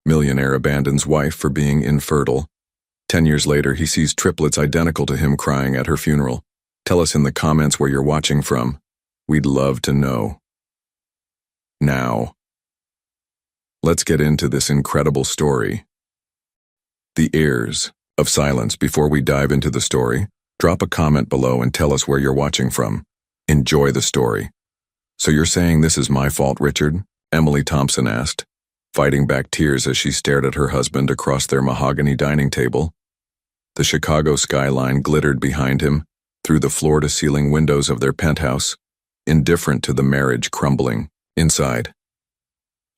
Millionaire abandons wife for being infertile. 10 years later, he sees triplets identical to him crying at her funeral. Tell us in the comments where you're watching from. We'd love to know. Now, let's get into this incredible story. The ears of silence. Before we dive into the story, drop a comment below and tell us where you're watching from. Enjoy the story. So you're saying this is my fault, Richard? Emily Thompson asked, fighting back tears as she stared at her husband across their mahogany dining table. The Chicago skyline glittered behind him, through the floor-to-ceiling windows of their penthouse, indifferent to the marriage crumbling inside.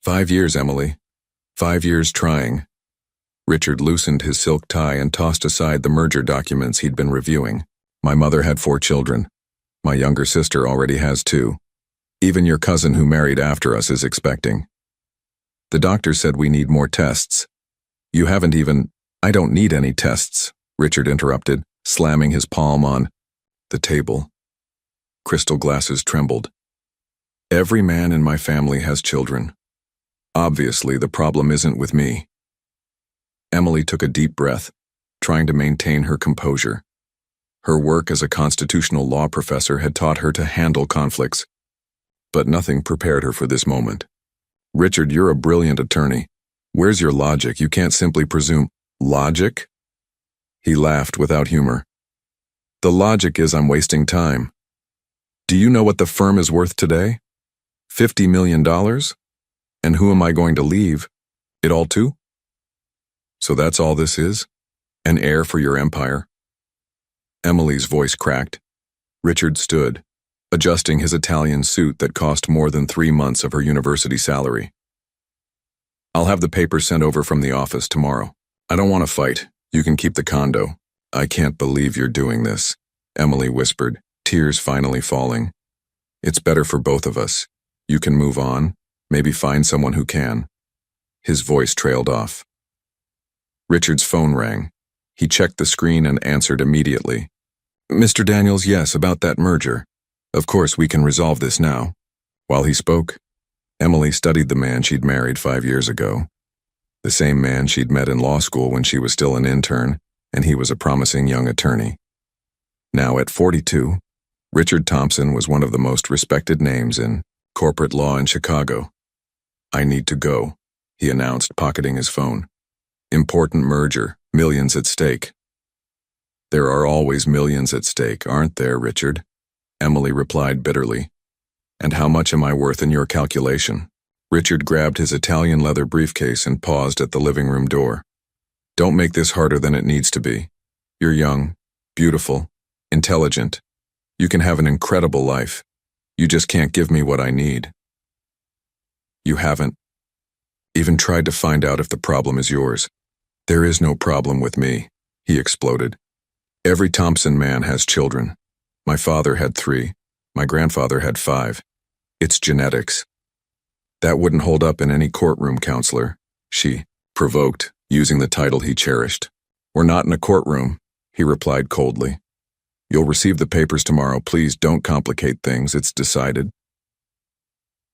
5 years, Emily. 5 years trying. Richard loosened his silk tie and tossed aside the merger documents he'd been reviewing. My mother had 4 children. My younger sister already has 2. Even your cousin who married after us is expecting. The doctor said we need more tests. You haven't even— I don't need any tests, Richard interrupted, slamming his palm on the table. Crystal glasses trembled. Every man in my family has children. Obviously, the problem isn't with me. Emily took a deep breath, trying to maintain her composure. Her work as a constitutional law professor had taught her to handle conflicts, but nothing prepared her for this moment. Richard, you're a brilliant attorney. Where's your logic? You can't simply presume. Logic? He laughed without humor. The logic is I'm wasting time. Do you know what the firm is worth today? $50 million? And who am I going to leave it all to? So that's all this is? An heir for your empire? Emily's voice cracked. Richard stood, adjusting his Italian suit that cost more than 3 months of her university salary. I'll have the papers sent over from the office tomorrow. I don't want to fight. You can keep the condo. I can't believe you're doing this, Emily whispered, tears finally falling. It's better for both of us. You can move on, maybe find someone who can. His voice trailed off. Richard's phone rang. He checked the screen and answered immediately. Mr. Daniels, yes, about that merger. Of course, we can resolve this now. While he spoke, Emily studied the man she'd married 5 years ago. The same man she'd met in law school when she was still an intern, and he was a promising young attorney. Now at 42, Richard Thompson was one of the most respected names in corporate law in Chicago. I need to go, he announced, pocketing his phone. Important merger, millions at stake. There are always millions at stake, aren't there, Richard? Emily replied bitterly. And how much am I worth in your calculation? Richard grabbed his Italian leather briefcase and paused at the living room door. Don't make this harder than it needs to be. You're young, beautiful, intelligent. You can have an incredible life. You just can't give me what I need. You haven't even tried to find out if the problem is yours. There is no problem with me, he exploded. Every Thompson man has children. My father had 3. My grandfather had 5. It's genetics. That wouldn't hold up in any courtroom, counselor, she provoked, using the title he cherished. We're not in a courtroom, he replied coldly. You'll receive the papers tomorrow. Please don't complicate things. It's decided.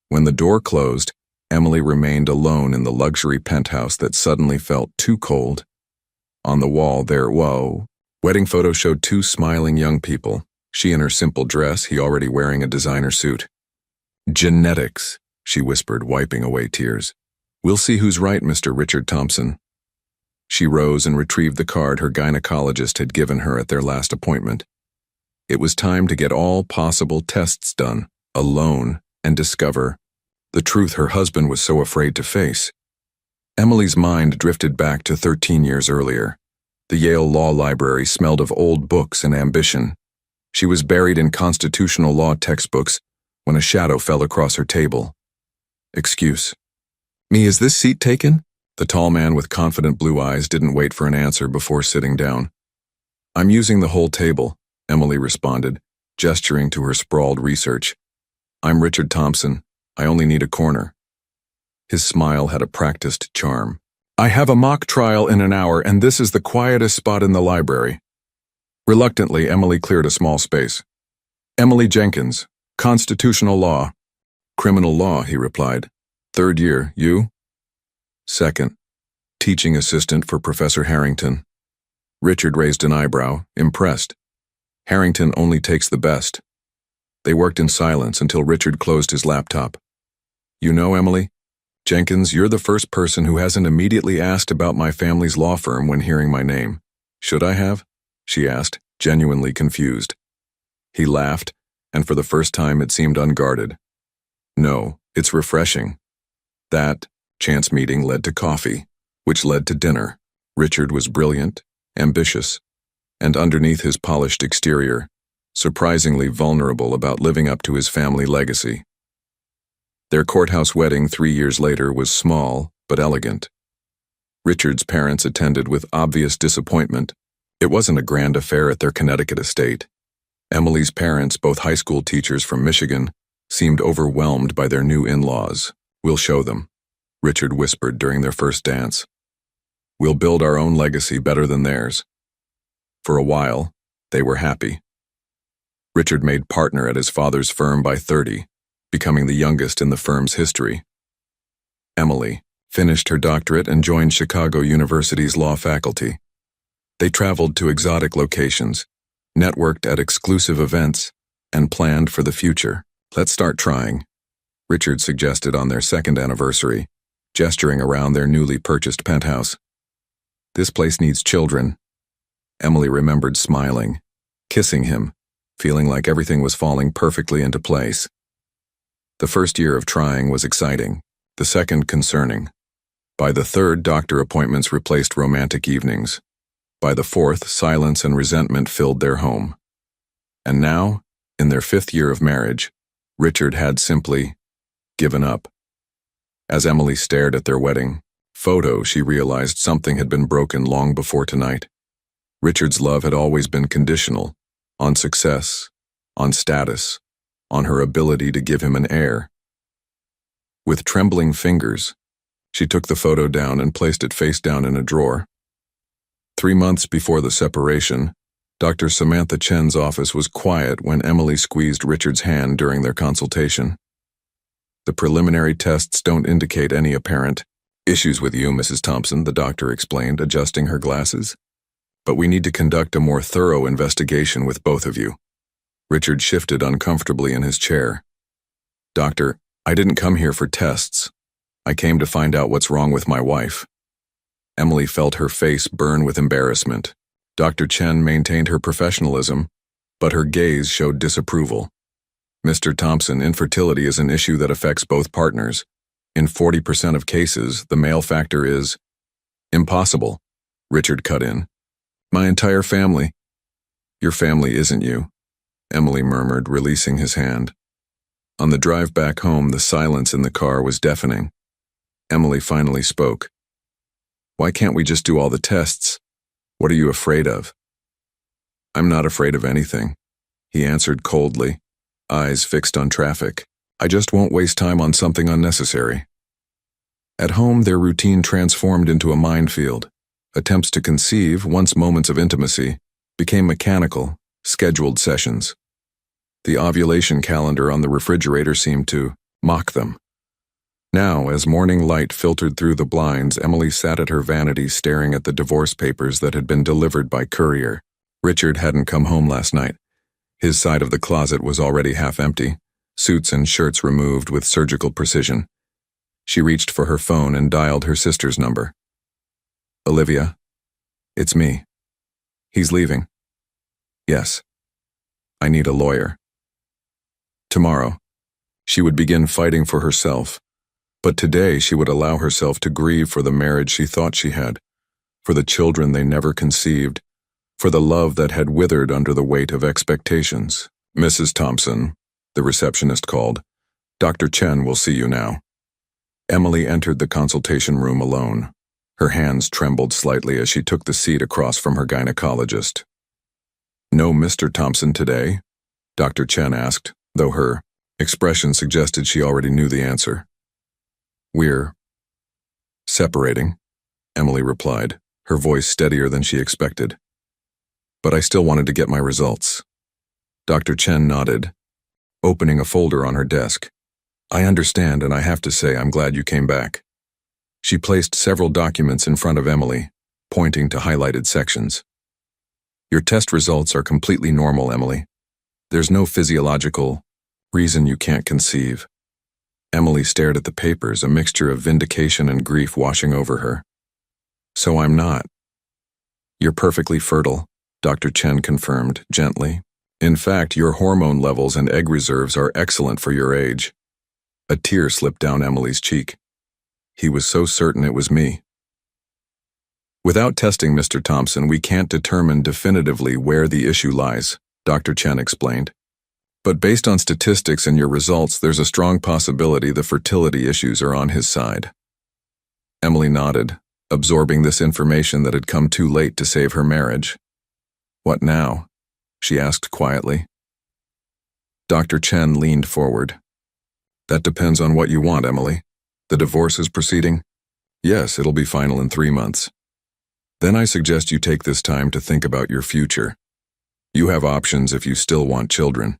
When the door closed, Emily remained alone in the luxury penthouse that suddenly felt too cold. On the wall, their wedding photo showed 2 smiling young people, she in her simple dress, he already wearing a designer suit. Genetics, she whispered, wiping away tears. We'll see who's right, Mr. Richard Thompson. She rose and retrieved the card her gynecologist had given her at their last appointment. It was time to get all possible tests done, alone, and discover the truth her husband was so afraid to face. Emily's mind drifted back to 13 years earlier. The Yale Law Library smelled of old books and ambition. She was buried in constitutional law textbooks when a shadow fell across her table. Excuse me, is this seat taken? The tall man with confident blue eyes didn't wait for an answer before sitting down. I'm using the whole table, Emily responded, gesturing to her sprawled research. I'm Richard Thompson. I only need a corner. His smile had a practiced charm. I have a mock trial in an hour, and this is the quietest spot in the library. Reluctantly, Emily cleared a small space. Emily Jenkins, constitutional law. Criminal law, he replied. 3rd year, you? 2nd. teaching assistant for Professor Harrington. Richard raised an eyebrow, impressed. Harrington only takes the best. They worked in silence until Richard closed his laptop. You know, Emily? Jenkins, you're the first person who hasn't immediately asked about my family's law firm when hearing my name. Should I have? She asked, genuinely confused. He laughed, and for the first time it seemed unguarded. No, it's refreshing. That chance meeting led to coffee, which led to dinner. Richard was brilliant, ambitious, and underneath his polished exterior, surprisingly vulnerable about living up to his family legacy. Their courthouse wedding 3 years later was small but elegant. Richard's parents attended with obvious disappointment. It wasn't a grand affair at their Connecticut estate. Emily's parents, both high school teachers from Michigan, seemed overwhelmed by their new in-laws. We'll show them, Richard whispered during their first dance. We'll build our own legacy better than theirs. For a while, they were happy. Richard made partner at his father's firm by 30, becoming the youngest in the firm's history. Emily finished her doctorate and joined Chicago University's law faculty. They traveled to exotic locations, networked at exclusive events, and planned for the future. Let's start trying, Richard suggested on their second anniversary, gesturing around their newly purchased penthouse. This place needs children. Emily remembered smiling, kissing him, feeling like everything was falling perfectly into place. The first year of trying was exciting, the second concerning. By the third, doctor appointments replaced romantic evenings. By the fourth, silence and resentment filled their home. And now, in their 5th year of marriage, Richard had simply given up. As Emily stared at their wedding photo, she realized something had been broken long before tonight. Richard's love had always been conditional, on success, on status, on her ability to give him an heir. With trembling fingers, she took the photo down and placed it face down in a drawer. 3 months before the separation, Dr. Samantha Chen's office was quiet when Emily squeezed Richard's hand during their consultation. The preliminary tests don't indicate any apparent issues with you, Mrs. Thompson, the doctor explained, adjusting her glasses. But we need to conduct a more thorough investigation with both of you. Richard shifted uncomfortably in his chair. Doctor, I didn't come here for tests. I came to find out what's wrong with my wife. Emily felt her face burn with embarrassment. Dr. Chen maintained her professionalism, but her gaze showed disapproval. Mr. Thompson, infertility is an issue that affects both partners. In 40% of cases, the male factor is impossible. Richard cut in. My entire family. Your family isn't you, Emily murmured, releasing his hand. On the drive back home, the silence in the car was deafening. Emily finally spoke. Why can't we just do all the tests? What are you afraid of? I'm not afraid of anything, he answered coldly, eyes fixed on traffic. I just won't waste time on something unnecessary. At home, their routine transformed into a minefield. Attempts to conceive, once moments of intimacy, became mechanical, scheduled sessions. The ovulation calendar on the refrigerator seemed to mock them. Now, as morning light filtered through the blinds, Emily sat at her vanity staring at the divorce papers that had been delivered by courier. Richard hadn't come home last night. His side of the closet was already half empty, suits and shirts removed with surgical precision. She reached for her phone and dialed her sister's number. Olivia, it's me. He's leaving. Yes. I need a lawyer. Tomorrow, she would begin fighting for herself, but today she would allow herself to grieve for the marriage she thought she had, for the children they never conceived, for the love that had withered under the weight of expectations. Mrs. Thompson, the receptionist called. Dr. Chen will see you now. Emily entered the consultation room alone. Her hands trembled slightly as she took the seat across from her gynecologist. No Mr. Thompson today? Dr. Chen asked, though her expression suggested she already knew the answer. We're separating, Emily replied, her voice steadier than she expected. But I still wanted to get my results. Dr. Chen nodded, opening a folder on her desk. I understand, and I have to say I'm glad you came back. She placed several documents in front of Emily, pointing to highlighted sections. Your test results are completely normal, Emily. There's no physiological reason you can't conceive. Emily stared at the papers, a mixture of vindication and grief washing over her. So I'm not. You're perfectly fertile, Dr. Chen confirmed gently. In fact, your hormone levels and egg reserves are excellent for your age. A tear slipped down Emily's cheek. He was so certain it was me. Without testing, Mr. Thompson, we can't determine definitively where the issue lies, Dr. Chen explained. But based on statistics and your results, there's a strong possibility the fertility issues are on his side. Emily nodded, absorbing this information that had come too late to save her marriage. What now? She asked quietly. Dr. Chen leaned forward. That depends on what you want, Emily. The divorce is proceeding? Yes, it'll be final in 3 months. Then I suggest you take this time to think about your future. You have options if you still want children.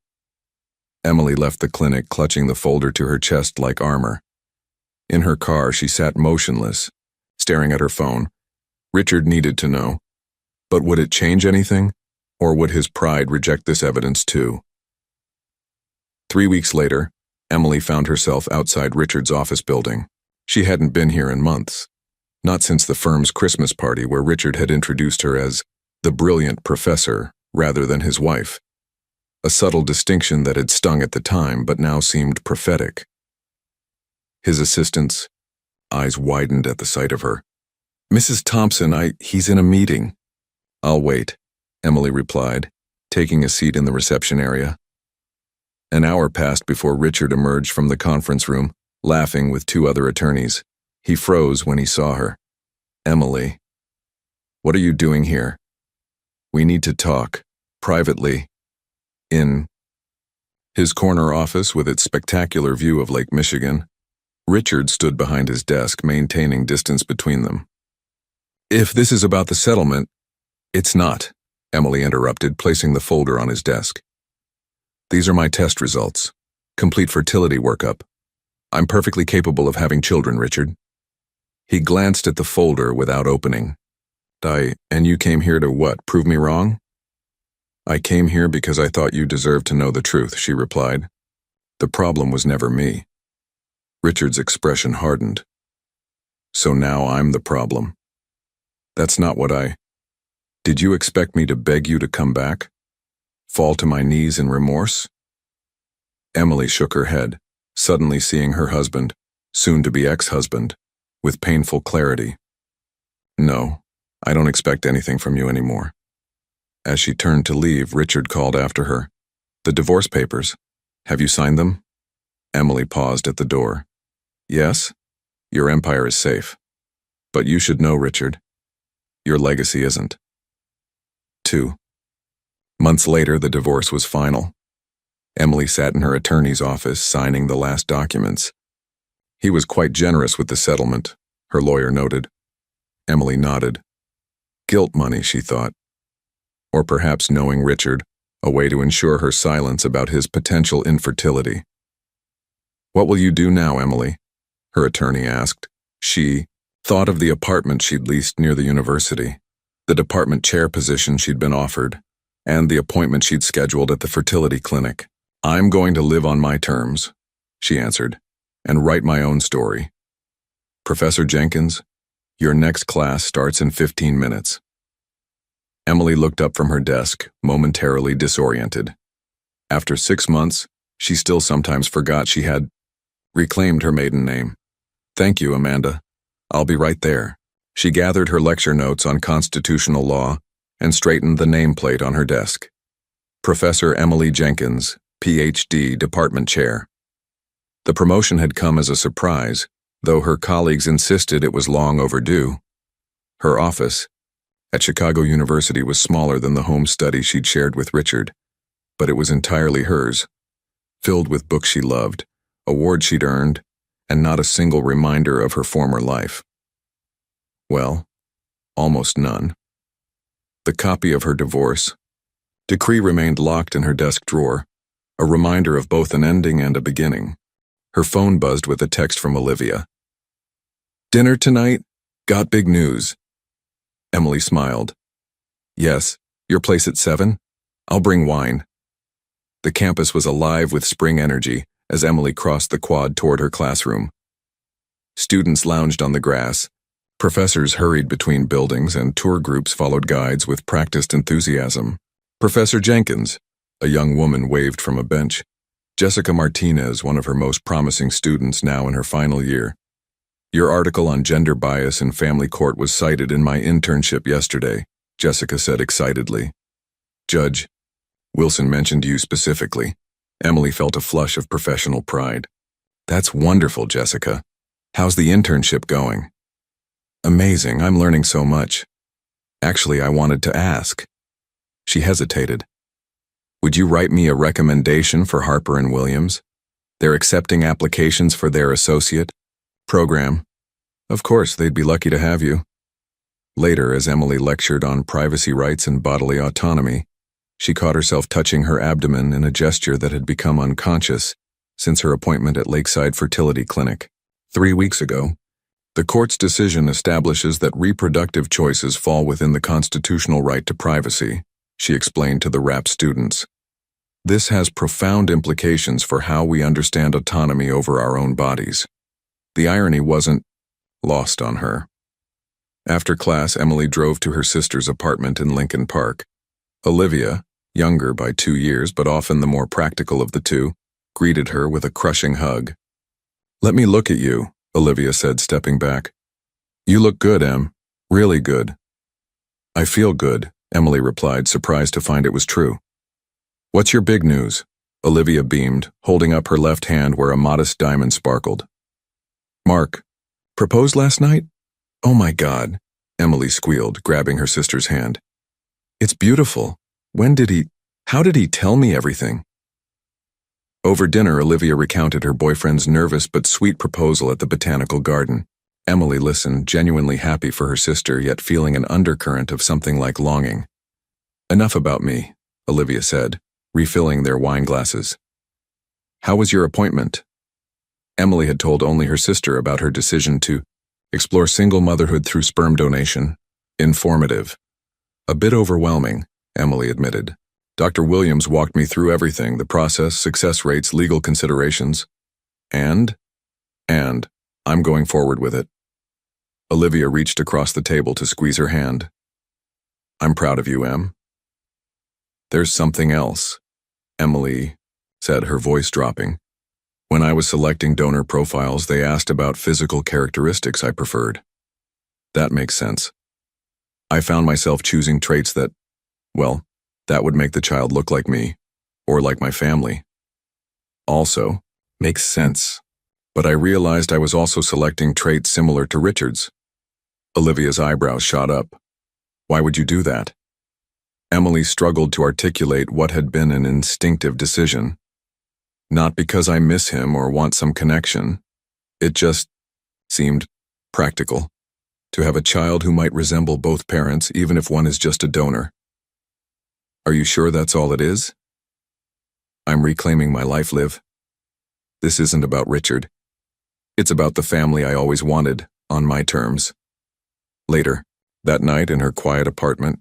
Emily left the clinic, clutching the folder to her chest like armor. In her car, she sat motionless, staring at her phone. Richard needed to know. But would it change anything? Or would his pride reject this evidence too? 3 weeks later, Emily found herself outside Richard's office building. She hadn't been here in months. Not since the firm's Christmas party where Richard had introduced her as the brilliant professor rather than his wife. A subtle distinction that had stung at the time but now seemed prophetic. His assistant's eyes widened at the sight of her. Mrs. Thompson, he's in a meeting. I'll wait, Emily replied, taking a seat in the reception area. An hour passed before Richard emerged from the conference room, laughing with 2 other attorneys. He froze when he saw her. Emily, what are you doing here? We need to talk, privately, in his corner office with its spectacular view of Lake Michigan. Richard stood behind his desk, maintaining distance between them. If this is about the settlement, it's not, Emily interrupted, placing the folder on his desk. These are my test results. Complete fertility workup. I'm perfectly capable of having children, Richard. He glanced at the folder without opening. And you came here to what, prove me wrong? I came here because I thought you deserved to know the truth, she replied. The problem was never me. Richard's expression hardened. So now I'm the problem. That's not what Did you expect me to beg you to come back? Fall to my knees in remorse? Emily shook her head, suddenly seeing her husband, soon-to-be ex-husband, with painful clarity. No, I don't expect anything from you anymore. As she turned to leave, Richard called after her. The divorce papers. Have you signed them? Emily paused at the door. Yes, your empire is safe. But you should know, Richard, your legacy isn't. 2 months later, the divorce was final. Emily sat in her attorney's office, signing the last documents. He was quite generous with the settlement, her lawyer noted. Emily nodded. Guilt money, she thought. Or perhaps, knowing Richard, a way to ensure her silence about his potential infertility. What will you do now, Emily? Her attorney asked. She thought of the apartment she'd leased near the university, the department chair position she'd been offered, and the appointment she'd scheduled at the fertility clinic. I'm going to live on my terms, she answered, and write my own story. Professor Jenkins, your next class starts in 15 minutes. Emily looked up from her desk, momentarily disoriented. After 6 months, she still sometimes forgot she had reclaimed her maiden name. Thank you, Amanda. I'll be right there. She gathered her lecture notes on constitutional law and straightened the nameplate on her desk. Professor Emily Jenkins, Ph.D., Department Chair. The promotion had come as a surprise, though her colleagues insisted it was long overdue. Her office at Chicago University was smaller than the home study she'd shared with Richard, but it was entirely hers, filled with books she loved, awards she'd earned, and not a single reminder of her former life. Well, almost none. The copy of her divorce decree remained locked in her desk drawer, a reminder of both an ending and a beginning. Her phone buzzed with a text from Olivia. Dinner tonight? Got big news. Emily smiled. Yes, your place at 7? I'll bring wine. The campus was alive with spring energy as Emily crossed the quad toward her classroom. Students lounged on the grass. Professors hurried between buildings and tour groups followed guides with practiced enthusiasm. Professor Jenkins, a young woman, waved from a bench. Jessica Martinez, one of her most promising students now in her final year. Your article on gender bias in family court was cited in my internship yesterday, Jessica said excitedly. Judge Wilson mentioned you specifically. Emily felt a flush of professional pride. That's wonderful, Jessica. How's the internship going? Amazing, I'm learning so much. Actually, I wanted to ask. She hesitated. Would you write me a recommendation for Harper & Williams? They're accepting applications for their associate program. Of course, they'd be lucky to have you. Later, as Emily lectured on privacy rights and bodily autonomy, she caught herself touching her abdomen in a gesture that had become unconscious since her appointment at Lakeside Fertility Clinic 3 weeks ago. The court's decision establishes that reproductive choices fall within the constitutional right to privacy, she explained to the RAP students. This has profound implications for how we understand autonomy over our own bodies. The irony wasn't lost on her. After class, Emily drove to her sister's apartment in Lincoln Park. Olivia, younger by 2 years but often the more practical of the two, greeted her with a crushing hug. Let me look at you, Olivia said, stepping back. You look good, Em. Really good. I feel good, Emily replied, surprised to find it was true. What's your big news? Olivia beamed, holding up her left hand where a modest diamond sparkled. Mark, proposed last night? Oh my God, Emily squealed, grabbing her sister's hand. It's beautiful. How did he tell me everything? Over dinner, Olivia recounted her boyfriend's nervous but sweet proposal at the botanical garden. Emily listened, genuinely happy for her sister, yet feeling an undercurrent of something like longing. Enough about me, Olivia said, refilling their wine glasses. How was your appointment? Emily had told only her sister about her decision to explore single motherhood through sperm donation. Informative. A bit overwhelming, Emily admitted. Dr. Williams walked me through everything, the process, success rates, legal considerations. And I'm going forward with it. Olivia reached across the table to squeeze her hand. I'm proud of you, Em. There's something else, Emily said, her voice dropping. When I was selecting donor profiles, they asked about physical characteristics I preferred. That makes sense. I found myself choosing traits that would make the child look like me, or like my family. Also, makes sense. But I realized I was also selecting traits similar to Richard's. Olivia's eyebrows shot up. Why would you do that? Emily struggled to articulate what had been an instinctive decision. Not because I miss him or want some connection. It just seemed practical to have a child who might resemble both parents, even if one is just a donor. Are you sure that's all it is? I'm reclaiming my life, Liv. This isn't about Richard. It's about the family I always wanted, on my terms. Later, that night in her quiet apartment,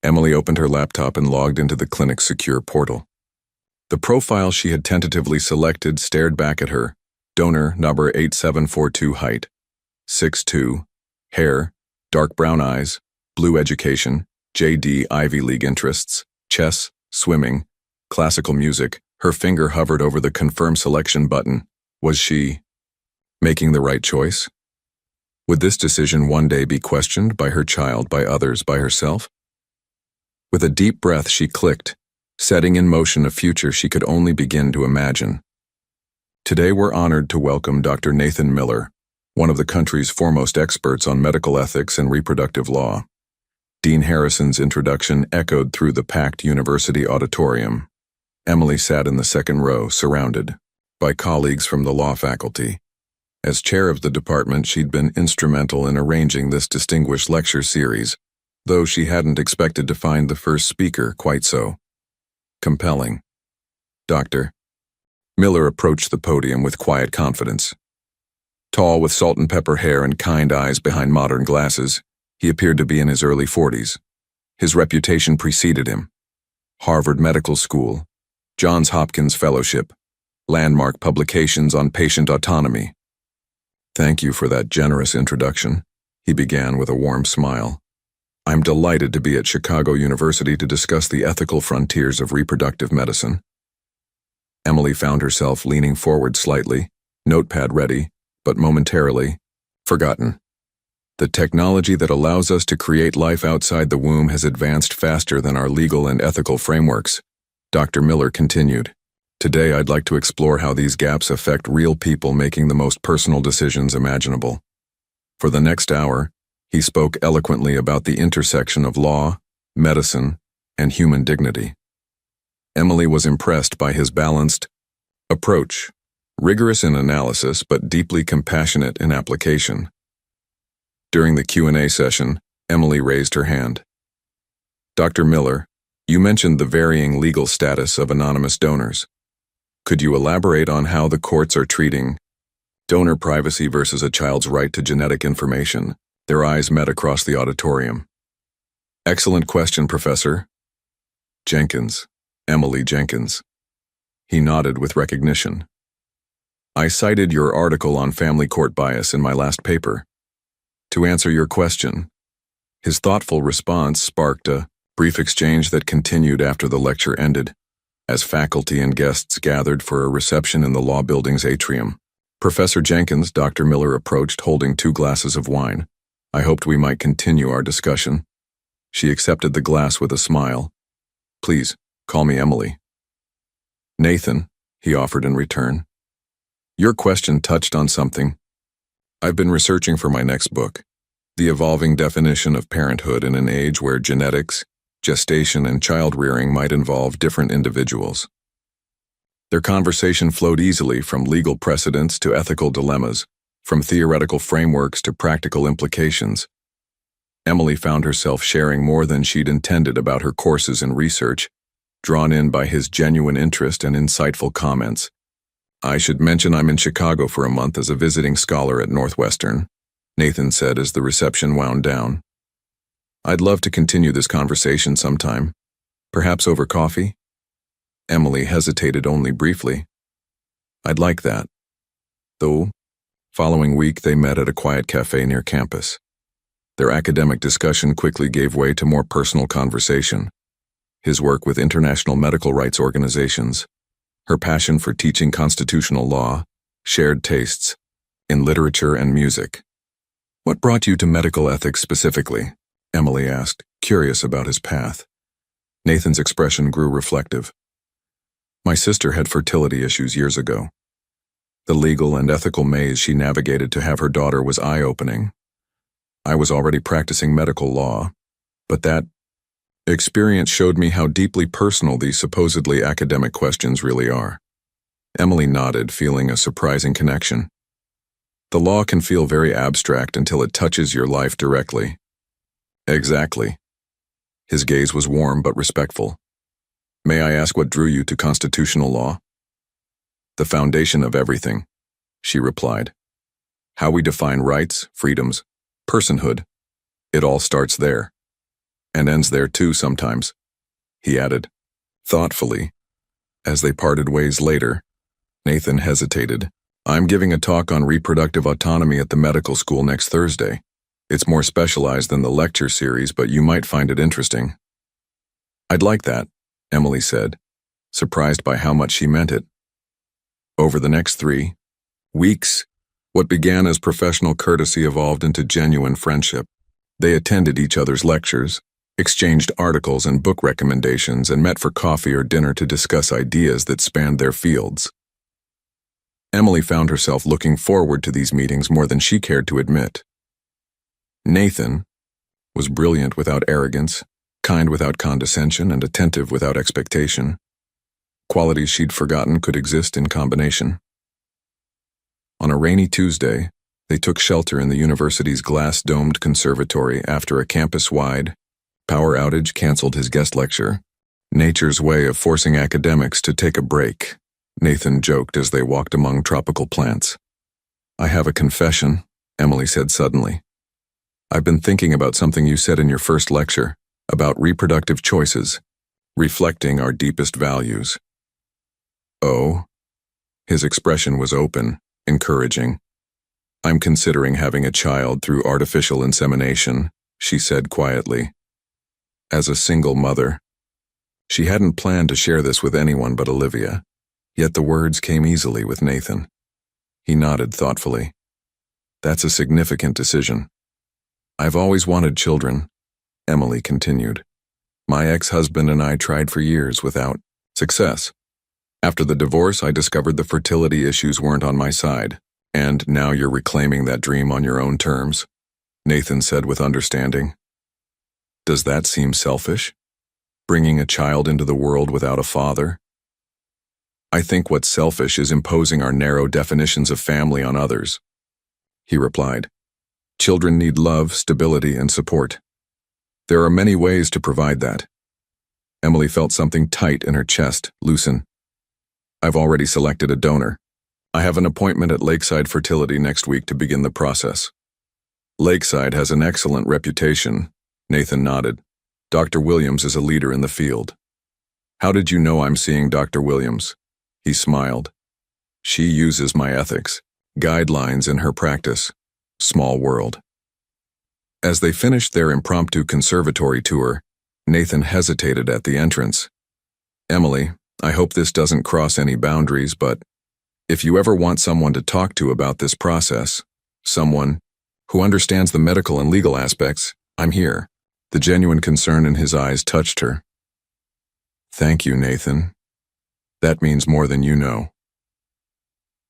Emily opened her laptop and logged into the clinic's secure portal. The profile she had tentatively selected stared back at her. Donor number 8742, height 6'2", hair, dark brown eyes, blue education, JD Ivy League interests, chess, swimming, classical music. Her finger hovered over the confirm selection button. Was she making the right choice? Would this decision one day be questioned by her child, by others, by herself? With a deep breath, she clicked, setting in motion a future she could only begin to imagine. Today we're honored to welcome Dr. Nathan Miller, one of the country's foremost experts on medical ethics and reproductive law. Dean Harrison's introduction echoed through the packed university auditorium. Emily sat in the second row, surrounded by colleagues from the law faculty. As chair of the department, she'd been instrumental in arranging this distinguished lecture series, though she hadn't expected to find the first speaker quite so compelling. Dr. Miller approached the podium with quiet confidence. Tall with salt and pepper hair and kind eyes behind modern glasses, he appeared to be in his early 40s. His reputation preceded him. Harvard Medical School, Johns Hopkins Fellowship, landmark publications on patient autonomy. "Thank you for that generous introduction," he began with a warm smile. "I'm delighted to be at Chicago University to discuss the ethical frontiers of reproductive medicine." Emily found herself leaning forward slightly, notepad ready, but momentarily forgotten. "The technology that allows us to create life outside the womb has advanced faster than our legal and ethical frameworks," Dr. Miller continued. "Today I'd like to explore how these gaps affect real people making the most personal decisions imaginable." For the next hour, he spoke eloquently about the intersection of law, medicine, and human dignity. Emily was impressed by his balanced approach, rigorous in analysis but deeply compassionate in application. During the Q&A session, Emily raised her hand. "Dr. Miller, you mentioned the varying legal status of anonymous donors. Could you elaborate on how the courts are treating donor privacy versus a child's right to genetic information?" Their eyes met across the auditorium. "Excellent question, Professor Jenkins, Emily Jenkins." He nodded with recognition. "I cited your article on family court bias in my last paper. To answer your question." His thoughtful response sparked a brief exchange that continued after the lecture ended, as faculty and guests gathered for a reception in the law building's atrium. "Professor Jenkins," Dr. Miller approached holding 2 glasses of wine. "I hoped we might continue our discussion." She accepted the glass with a smile. "Please, call me Emily." "Nathan," he offered in return. "Your question touched on something I've been researching for my next book, the evolving definition of parenthood in an age where genetics, gestation, and child-rearing might involve different individuals." Their conversation flowed easily from legal precedents to ethical dilemmas, from theoretical frameworks to practical implications. Emily found herself sharing more than she'd intended about her courses and research, drawn in by his genuine interest and insightful comments. "I should mention I'm in Chicago for a month as a visiting scholar at Northwestern," Nathan said as the reception wound down. "I'd love to continue this conversation sometime, perhaps over coffee?" Emily hesitated only briefly. "I'd like that." The following week they met at a quiet cafe near campus. Their academic discussion quickly gave way to more personal conversation. His work with international medical rights organizations, her passion for teaching constitutional law, shared tastes in literature and music. "What brought you to medical ethics specifically?" Emily asked, curious about his path. Nathan's expression grew reflective. "My sister had fertility issues years ago. The legal and ethical maze she navigated to have her daughter was eye-opening. I was already practicing medical law, but that experience showed me how deeply personal these supposedly academic questions really are." Emily nodded, feeling a surprising connection. "The law can feel very abstract until it touches your life directly." "Exactly." His gaze was warm but respectful. "May I ask what drew you to constitutional law?" "The foundation of everything," she replied. "How we define rights, freedoms, personhood. It all starts there. And ends there too sometimes," he added, thoughtfully. As they parted ways later, Nathan hesitated. "I'm giving a talk on reproductive autonomy at the medical school next Thursday. It's more specialized than the lecture series, but you might find it interesting." "I'd like that," Emily said, surprised by how much she meant it. Over the next 3 weeks, what began as professional courtesy evolved into genuine friendship. They attended each other's lectures, exchanged articles and book recommendations, and met for coffee or dinner to discuss ideas that spanned their fields. Emily found herself looking forward to these meetings more than she cared to admit. Nathan was brilliant without arrogance, kind without condescension, and attentive without expectation. Qualities she'd forgotten could exist in combination. On a rainy Tuesday, they took shelter in the university's glass-domed conservatory after a campus-wide power outage canceled his guest lecture. "Nature's way of forcing academics to take a break," Nathan joked as they walked among tropical plants. I have a confession, Emily said suddenly. I've been thinking about something you said in your first lecture, about reproductive choices, reflecting our deepest values. Oh? His expression was open, encouraging. I'm considering having a child through artificial insemination, she said quietly. As a single mother. She hadn't planned to share this with anyone but Olivia, yet the words came easily with Nathan. He nodded thoughtfully. That's a significant decision. I've always wanted children, Emily continued. My ex-husband and I tried for years without success. After the divorce, I discovered the fertility issues weren't on my side, and now you're reclaiming that dream on your own terms, Nathan said with understanding. Does that seem selfish? Bringing a child into the world without a father? I think what's selfish is imposing our narrow definitions of family on others, he replied. Children need love, stability, and support. There are many ways to provide that. Emily felt something tight in her chest loosen. I've already selected a donor. I have an appointment at Lakeside Fertility next week to begin the process. Lakeside has an excellent reputation, Nathan nodded. Dr. Williams is a leader in the field. How did you know I'm seeing Dr. Williams? He smiled. She uses my ethics, guidelines in her practice. Small world. As they finished their impromptu conservatory tour, Nathan hesitated at the entrance. Emily, I hope this doesn't cross any boundaries, but if you ever want someone to talk to about this process, someone who understands the medical and legal aspects, I'm here. The genuine concern in his eyes touched her. Thank you, Nathan. That means more than you know.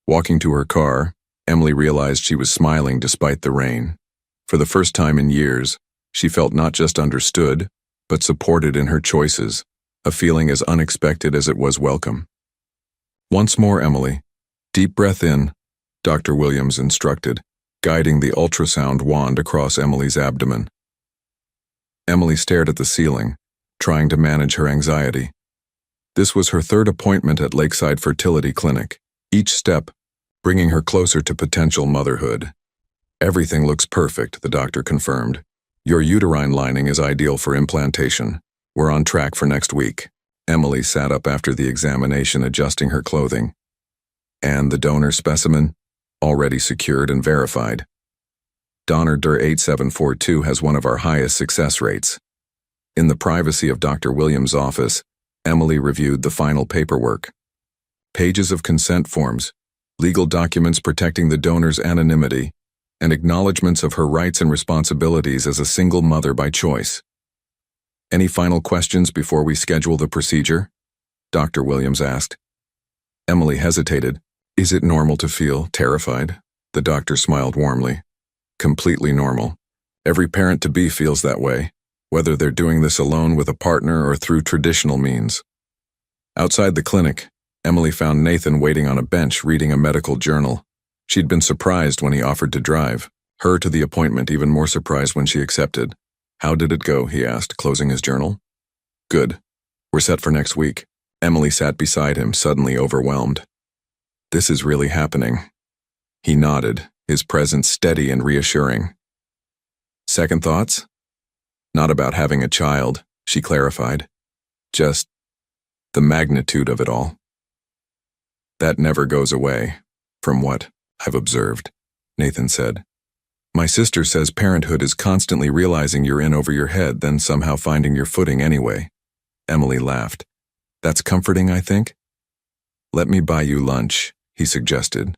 Walking to her car, Emily realized she was smiling despite the rain. For the first time in years, she felt not just understood, but supported in her choices, a feeling as unexpected as it was welcome. Once more, Emily. Deep breath in, Dr. Williams instructed, guiding the ultrasound wand across Emily's abdomen. Emily stared at the ceiling, trying to manage her anxiety. This was her third appointment at Lakeside Fertility Clinic, each step bringing her closer to potential motherhood. Everything looks perfect, the doctor confirmed. Your uterine lining is ideal for implantation. We're on track for next week. Emily sat up after the examination, adjusting her clothing. And the donor specimen? Already secured and verified. Donor DIR 8742 has one of our highest success rates. In the privacy of Dr. Williams' office, Emily reviewed the final paperwork. Pages of consent forms, legal documents protecting the donor's anonymity, and acknowledgments of her rights and responsibilities as a single mother by choice. Any final questions before we schedule the procedure? Dr. Williams asked. Emily hesitated. Is it normal to feel terrified? The doctor smiled warmly. Completely normal. Every parent-to-be feels that way, whether they're doing this alone with a partner or through traditional means. Outside the clinic, Emily found Nathan waiting on a bench reading a medical journal. She'd been surprised when he offered to drive, her to the appointment even more surprised when she accepted. How did it go? He asked, closing his journal. Good. We're set for next week. Emily sat beside him, suddenly overwhelmed. This is really happening. He nodded, his presence steady and reassuring. Second thoughts? Not about having a child, she clarified. Just the magnitude of it all. That never goes away, from what I've observed, Nathan said. My sister says parenthood is constantly realizing you're in over your head, then somehow finding your footing anyway. Emily laughed. That's comforting, I think. Let me buy you lunch, he suggested.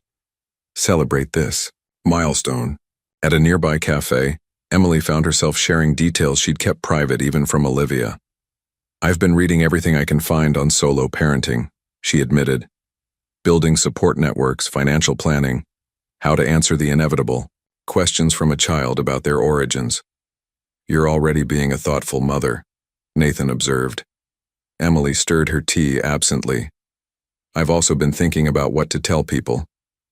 Celebrate this milestone. At a nearby cafe, Emily found herself sharing details she'd kept private even from Olivia. I've been reading everything I can find on solo parenting, she admitted. Building support networks, financial planning, how to answer the inevitable, questions from a child about their origins. You're already being a thoughtful mother, Nathan observed. Emily stirred her tea absently. I've also been thinking about what to tell people.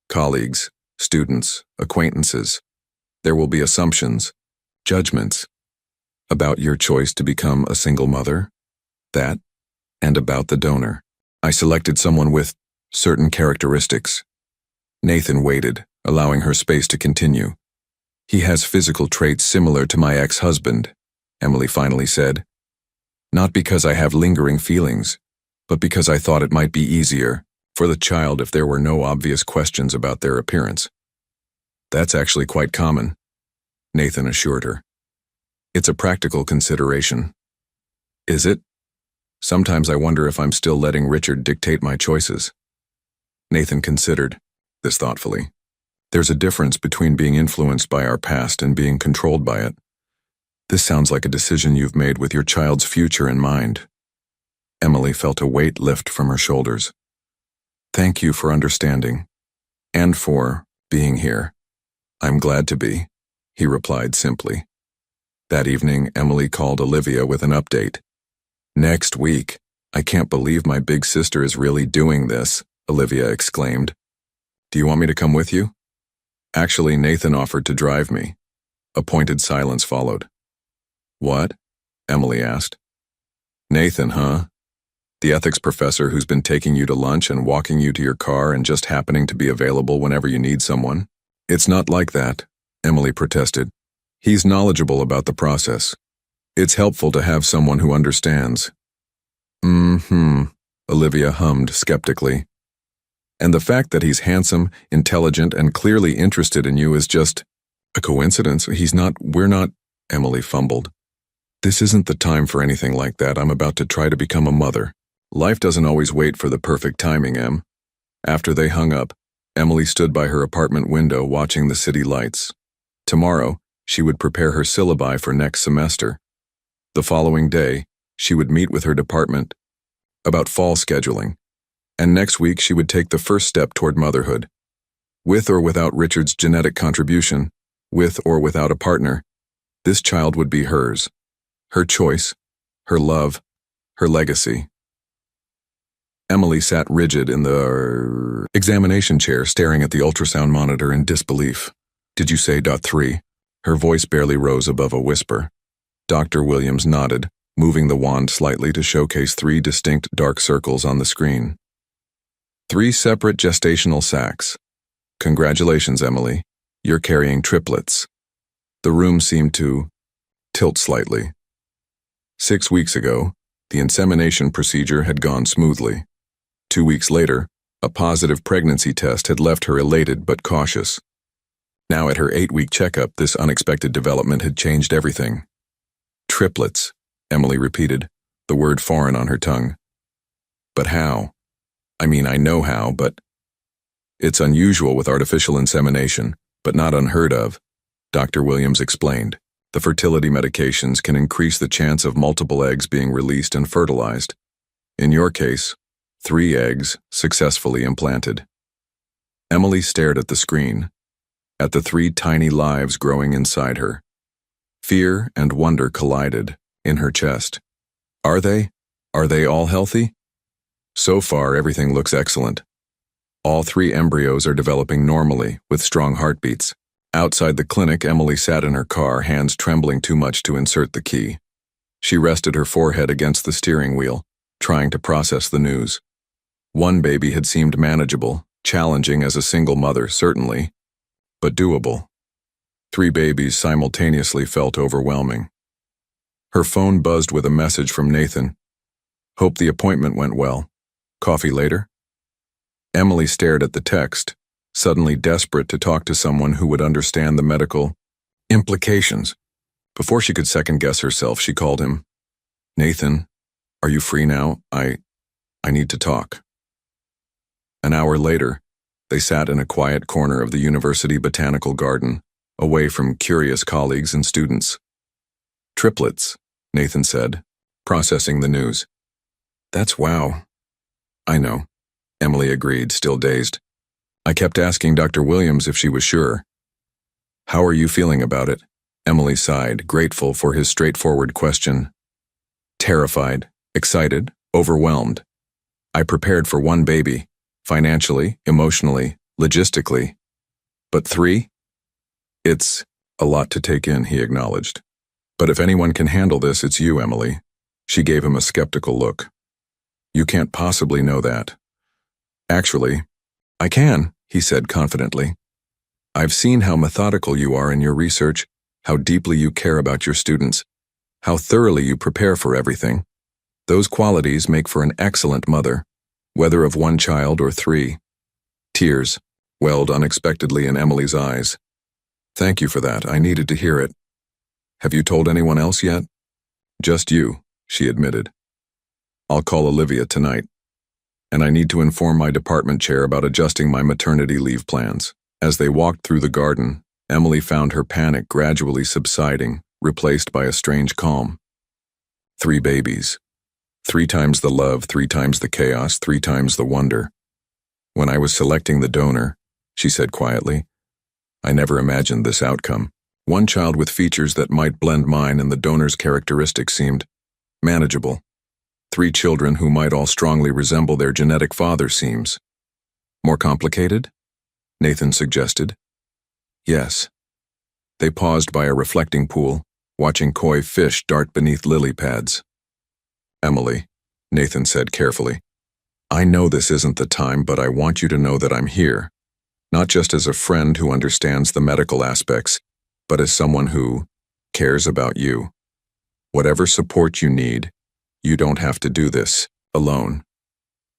Colleagues, students, acquaintances. There will be assumptions, judgments, about your choice to become a single mother, that, and about the donor. I selected someone with certain characteristics. Nathan waited, allowing her space to continue. "He has physical traits similar to my ex-husband," Emily finally said. "Not because I have lingering feelings, but because I thought it might be easier for the child if there were no obvious questions about their appearance." "That's actually quite common," Nathan assured her. "It's a practical consideration." "Is it? Sometimes I wonder if I'm still letting Richard dictate my choices." Nathan considered this thoughtfully. "There's a difference between being influenced by our past and being controlled by it. This sounds like a decision you've made with your child's future in mind." Emily felt a weight lift from her shoulders. "Thank you for understanding, and for being here." "I'm glad to be," he replied simply. That evening, Emily called Olivia with an update. "Next week. I can't believe my big sister is really doing this," Olivia exclaimed. "Do you want me to come with you?" "Actually, Nathan offered to drive me." A pointed silence followed. "What?" Emily asked. "Nathan, huh? The ethics professor who's been taking you to lunch and walking you to your car and just happening to be available whenever you need someone?" "It's not like that," Emily protested. "He's knowledgeable about the process. It's helpful to have someone who understands." Olivia hummed skeptically. "And the fact that he's handsome, intelligent, and clearly interested in you is just a coincidence. We're not," Emily fumbled. "This isn't the time for anything like that. I'm about to try to become a mother. Life doesn't always wait for the perfect timing, Em." After they hung up, Emily stood by her apartment window watching the city lights. Tomorrow, she would prepare her syllabi for next semester. The following day, she would meet with her department about fall scheduling. And next week she would take the first step toward motherhood. With or without Richard's genetic contribution, with or without a partner, this child would be hers. Her choice, her love, her legacy. Emily sat rigid in the examination chair, staring at the ultrasound monitor in disbelief. "Did you say .3? Her voice barely rose above a whisper. Dr. Williams nodded, moving the wand slightly to showcase 3 distinct dark circles on the screen. 3 separate gestational sacs. Congratulations, Emily. You're carrying triplets." The room seemed to tilt slightly. 6 weeks ago, the insemination procedure had gone smoothly. 2 weeks later, a positive pregnancy test had left her elated but cautious. Now at her 8-week checkup, this unexpected development had changed everything. "Triplets," Emily repeated, the word foreign on her tongue. "But how? I mean, I know how, but..." "It's unusual with artificial insemination, but not unheard of," Dr. Williams explained. "The fertility medications can increase the chance of multiple eggs being released and fertilized. In your case, 3 eggs successfully implanted." Emily stared at the screen, at the 3 tiny lives growing inside her. Fear and wonder collided in her chest. Are they all healthy? So far, everything looks excellent. All 3 embryos are developing normally, with strong heartbeats. Outside the clinic, Emily sat in her car, hands trembling too much to insert the key. She rested her forehead against the steering wheel, trying to process the news. 1 baby had seemed manageable, challenging as a single mother, certainly, but doable. 3 babies simultaneously felt overwhelming. Her phone buzzed with a message from Nathan. "Hope the appointment went well. Coffee later?" Emily stared at the text, suddenly desperate to talk to someone who would understand the medical implications. Before she could second-guess herself, she called him. "Nathan, are you free now? I need to talk." An hour later, they sat in a quiet corner of the university botanical garden, away from curious colleagues and students. "Triplets," Nathan said, processing the news. "That's wow." "I know," Emily agreed, still dazed. "I kept asking Dr. Williams if she was sure." "How are you feeling about it?" Emily sighed, grateful for his straightforward question. "Terrified, excited, overwhelmed. I prepared for 1 baby, financially, emotionally, logistically. But 3? It's a lot to take in," he acknowledged. "But if anyone can handle this, it's you, Emily." She gave him a skeptical look. "You can't possibly know that." "Actually, I can," he said confidently. I've seen how methodical you are in your research, how deeply you care about your students, how thoroughly you prepare for everything. Those qualities make for an excellent mother, whether of one child or three. Tears welled unexpectedly in Emily's eyes. Thank you for that. I needed to hear it. Have you told anyone else yet? Just you, she admitted. I'll call Olivia tonight. And I need to inform my department chair about adjusting my maternity leave plans. As they walked through the garden, Emily found her panic gradually subsiding, replaced by a strange calm. 3 babies. 3 times the love, 3 times the chaos, 3 times the wonder. When I was selecting the donor, she said quietly, I never imagined this outcome. One child with features that might blend mine and the donor's characteristics seemed manageable. 3 children who might all strongly resemble their genetic father seems more complicated? Nathan suggested. Yes. They paused by a reflecting pool, watching koi fish dart beneath lily pads. Emily, Nathan said carefully, I know this isn't the time, but I want you to know that I'm here, not just as a friend who understands the medical aspects, but as someone who cares about you. Whatever support you need, you don't have to do this alone.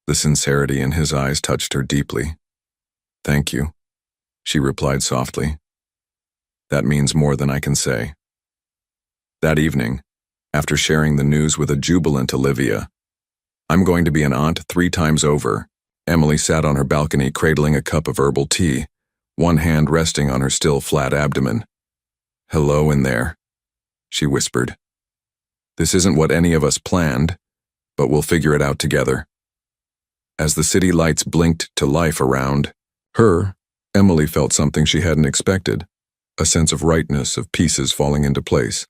The sincerity in his eyes touched her deeply. Thank you, she replied softly. That means more than I can say. That evening, after sharing the news with a jubilant Olivia, I'm going to be an aunt 3 times over, Emily sat on her balcony cradling a cup of herbal tea, one hand resting on her still flat abdomen. Hello in there, she whispered. This isn't what any of us planned, but we'll figure it out together. As the city lights blinked to life around her, Emily felt something she hadn't expected, a sense of rightness, of pieces falling into place.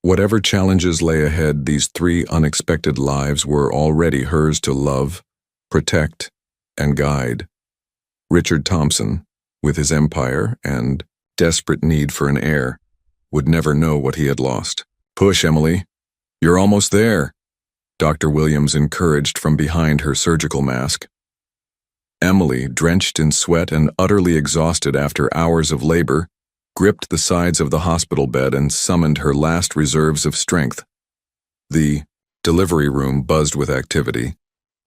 Whatever challenges lay ahead, these 3 unexpected lives were already hers to love, protect, and guide. Richard Thompson, with his empire and desperate need for an heir, would never know what he had lost. Push, Emily. You're almost there, Dr. Williams encouraged from behind her surgical mask. Emily, drenched in sweat and utterly exhausted after hours of labor, gripped the sides of the hospital bed and summoned her last reserves of strength. The delivery room buzzed with activity,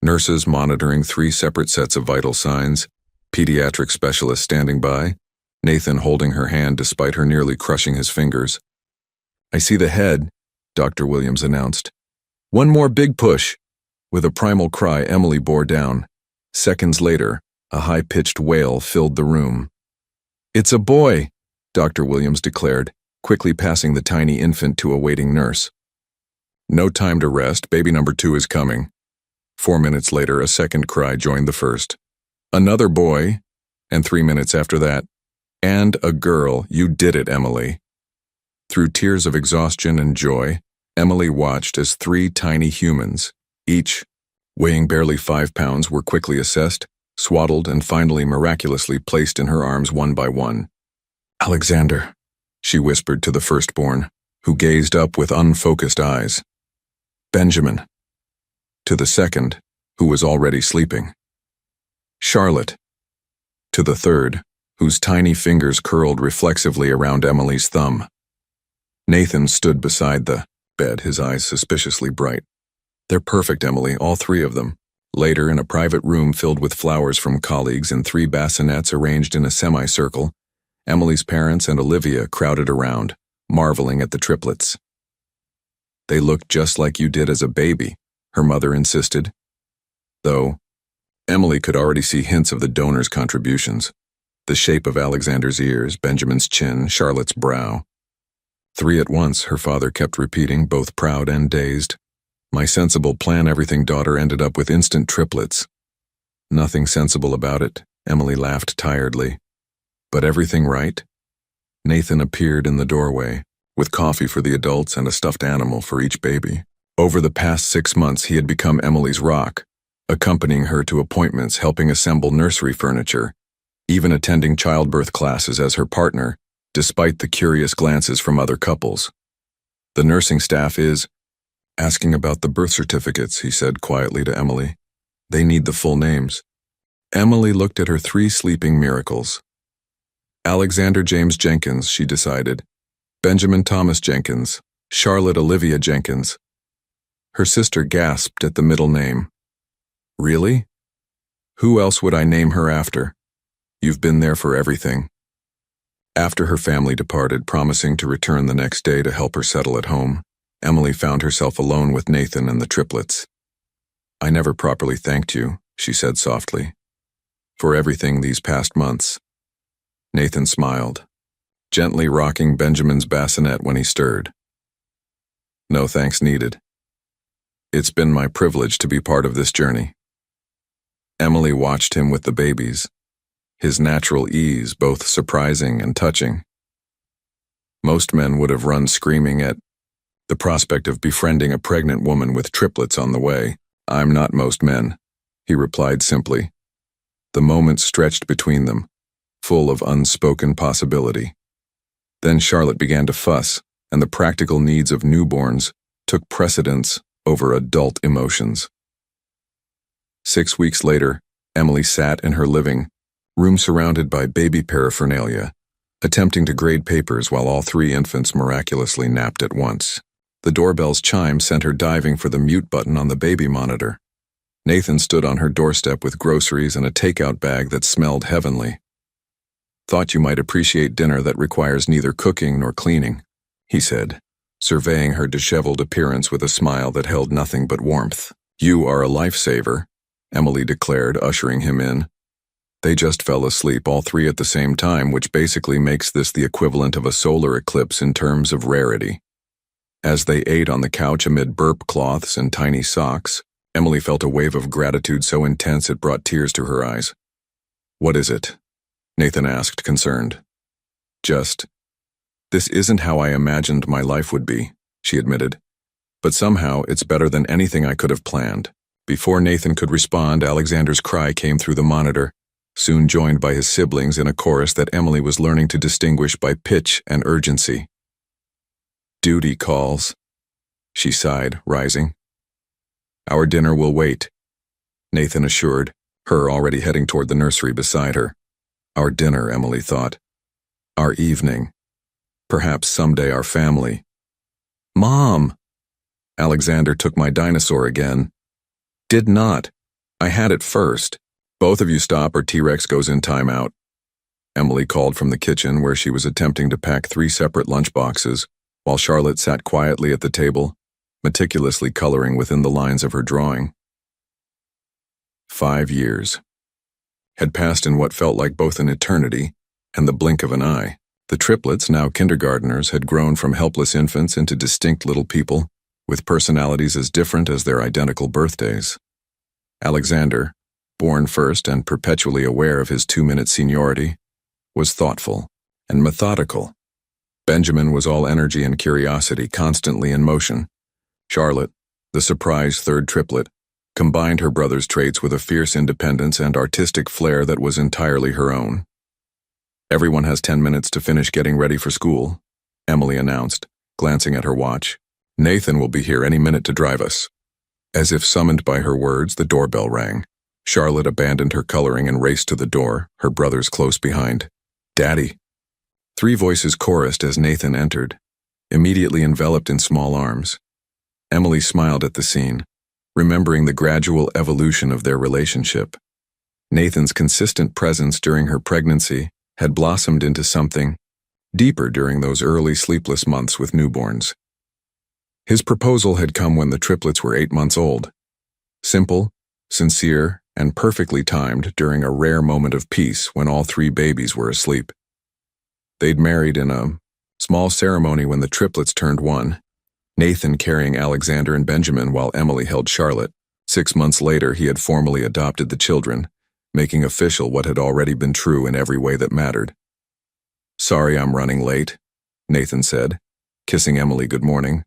nurses monitoring 3 separate sets of vital signs, pediatric specialists standing by, Nathan holding her hand despite her nearly crushing his fingers. I see the head, Dr. Williams announced. One more big push. With a primal cry, Emily bore down. Seconds later, a high-pitched wail filled the room. It's a boy, Dr. Williams declared, quickly passing the tiny infant to a waiting nurse. No time to rest, baby number 2 is coming. 4 minutes later, a second cry joined the first. Another boy, and 3 minutes after that, and a girl. You did it, Emily. Through tears of exhaustion and joy, Emily watched as 3 tiny humans, each weighing barely 5 pounds, were quickly assessed, swaddled, and finally miraculously placed in her arms one by one. Alexander, she whispered to the firstborn, who gazed up with unfocused eyes. Benjamin, to the second, who was already sleeping. Charlotte, to the third, whose tiny fingers curled reflexively around Emily's thumb. Nathan stood beside the bed, his eyes suspiciously bright. They're perfect, Emily, all 3 of them. Later, in a private room filled with flowers from colleagues and 3 bassinets arranged in a semicircle, Emily's parents and Olivia crowded around, marveling at the triplets. They looked just like you did as a baby, her mother insisted. Though, Emily could already see hints of the donor's contributions. The shape of Alexander's ears, Benjamin's chin, Charlotte's brow. 3 at once, her father kept repeating, both proud and dazed. My sensible plan everything daughter ended up with instant triplets. Nothing sensible about it, Emily laughed tiredly. But everything right? Nathan appeared in the doorway, with coffee for the adults and a stuffed animal for each baby. Over the past 6 months, he had become Emily's rock, accompanying her to appointments, helping assemble nursery furniture, even attending childbirth classes as her partner, despite the curious glances from other couples. The nursing staff is asking about the birth certificates, he said quietly to Emily. They need the full names. Emily looked at her 3 sleeping miracles. Alexander James Jenkins, she decided. Benjamin Thomas Jenkins. Charlotte Olivia Jenkins. Her sister gasped at the middle name. Really? Who else would I name her after? You've been there for everything. After her family departed, promising to return the next day to help her settle at home, Emily found herself alone with Nathan and the triplets. I never properly thanked you, she said softly, for everything these past months. Nathan smiled, gently rocking Benjamin's bassinet when he stirred. No thanks needed. It's been my privilege to be part of this journey. Emily watched him with the babies, his natural ease both surprising and touching. Most men would have run screaming at the prospect of befriending a pregnant woman with triplets on the way. I'm not most men, he replied simply. The moment stretched between them, full of unspoken possibility. Then Charlotte began to fuss, and the practical needs of newborns took precedence over adult emotions. 6 weeks later, Emily sat in her living room surrounded by baby paraphernalia, attempting to grade papers while all 3 infants miraculously napped at once. The doorbell's chime sent her diving for the mute button on the baby monitor. Nathan stood on her doorstep with groceries and a takeout bag that smelled heavenly. Thought you might appreciate dinner that requires neither cooking nor cleaning, he said, surveying her disheveled appearance with a smile that held nothing but warmth. You are a lifesaver, Emily declared, ushering him in. They just fell asleep, all 3 at the same time, which basically makes this the equivalent of a solar eclipse in terms of rarity. As they ate on the couch amid burp cloths and tiny socks, Emily felt a wave of gratitude so intense it brought tears to her eyes. What is it? Nathan asked, concerned. This isn't how I imagined my life would be, she admitted. But somehow it's better than anything I could have planned. Before Nathan could respond, Alexander's cry came through the monitor, soon joined by his siblings in a chorus that Emily was learning to distinguish by pitch and urgency. Duty calls, she sighed, rising. Our dinner will wait, Nathan assured, her already heading toward the nursery beside her. Our dinner, Emily thought. Our evening. Perhaps someday our family. Mom! Alexander took my dinosaur again. Did not. I had it first. Both of you stop or T-Rex goes in timeout. Emily called from the kitchen where she was attempting to pack 3 separate lunchboxes, while Charlotte sat quietly at the table, meticulously coloring within the lines of her drawing. 5 years had passed in what felt like both an eternity and the blink of an eye. The triplets, now kindergarteners, had grown from helpless infants into distinct little people, with personalities as different as their identical birthdays. Alexander, born first and perpetually aware of his 2-minute seniority, was thoughtful and methodical. Benjamin was all energy and curiosity, constantly in motion. Charlotte, the surprise 3rd triplet, combined her brother's traits with a fierce independence and artistic flair that was entirely her own. Everyone has 10 minutes to finish getting ready for school, Emily announced, glancing at her watch. Nathan will be here any minute to drive us. As if summoned by her words, the doorbell rang. Charlotte abandoned her coloring and raced to the door, her brothers close behind. Daddy! 3 voices chorused as Nathan entered, immediately enveloped in small arms. Emily smiled at the scene, remembering the gradual evolution of their relationship. Nathan's consistent presence during her pregnancy had blossomed into something deeper during those early sleepless months with newborns. His proposal had come when the triplets were 8 months old. Simple, sincere, and perfectly timed during a rare moment of peace when all 3 babies were asleep. They'd married in a small ceremony when the triplets turned 1, Nathan carrying Alexander and Benjamin while Emily held Charlotte. 6 months later, he had formally adopted the children, making official what had already been true in every way that mattered. Sorry I'm running late, Nathan said, kissing Emily good morning.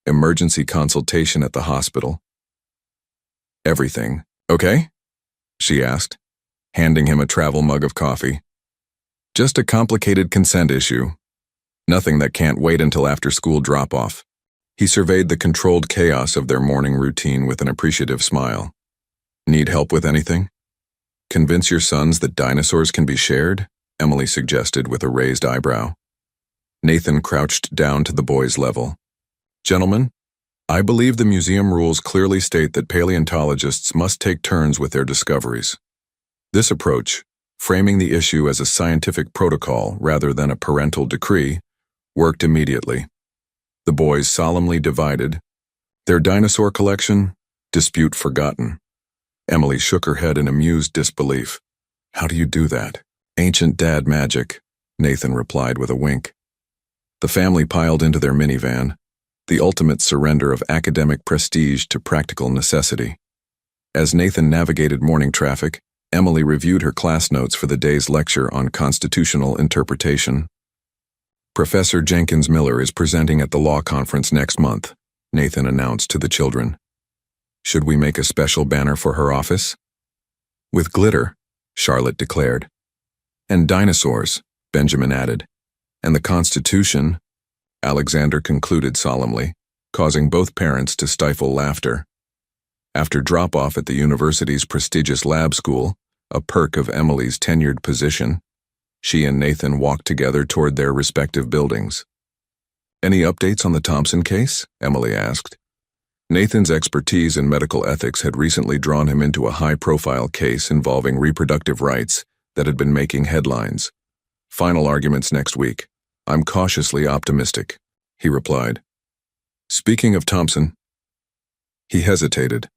Emergency consultation at the hospital. Everything okay? She asked, handing him a travel mug of coffee. Just a complicated consent issue. Nothing that can't wait until after school drop-off. He surveyed the controlled chaos of their morning routine with an appreciative smile. Need help with anything? Convince your sons that dinosaurs can be shared? Emily suggested with a raised eyebrow. Nathan crouched down to the boy's level. Gentlemen, I believe the museum rules clearly state that paleontologists must take turns with their discoveries. This approach, framing the issue as a scientific protocol rather than a parental decree, worked immediately. The boys solemnly divided. Their dinosaur collection? Dispute forgotten. Emily shook her head in amused disbelief. How do you do that? Ancient dad magic, Nathan replied with a wink. The family piled into their minivan, the ultimate surrender of academic prestige to practical necessity. As Nathan navigated morning traffic, Emily reviewed her class notes for the day's lecture on constitutional interpretation. Professor Jenkins Miller is presenting at the law conference next month, Nathan announced to the children. Should we make a special banner for her office? With glitter, Charlotte declared. And dinosaurs, Benjamin added. And the Constitution, Alexander concluded solemnly, causing both parents to stifle laughter. After drop-off at the university's prestigious lab school, a perk of Emily's tenured position, she and Nathan walked together toward their respective buildings. Any updates on the Thompson case? Emily asked. Nathan's expertise in medical ethics had recently drawn him into a high-profile case involving reproductive rights that had been making headlines. Final arguments next week. I'm cautiously optimistic, he replied. Speaking of Thompson, he hesitated.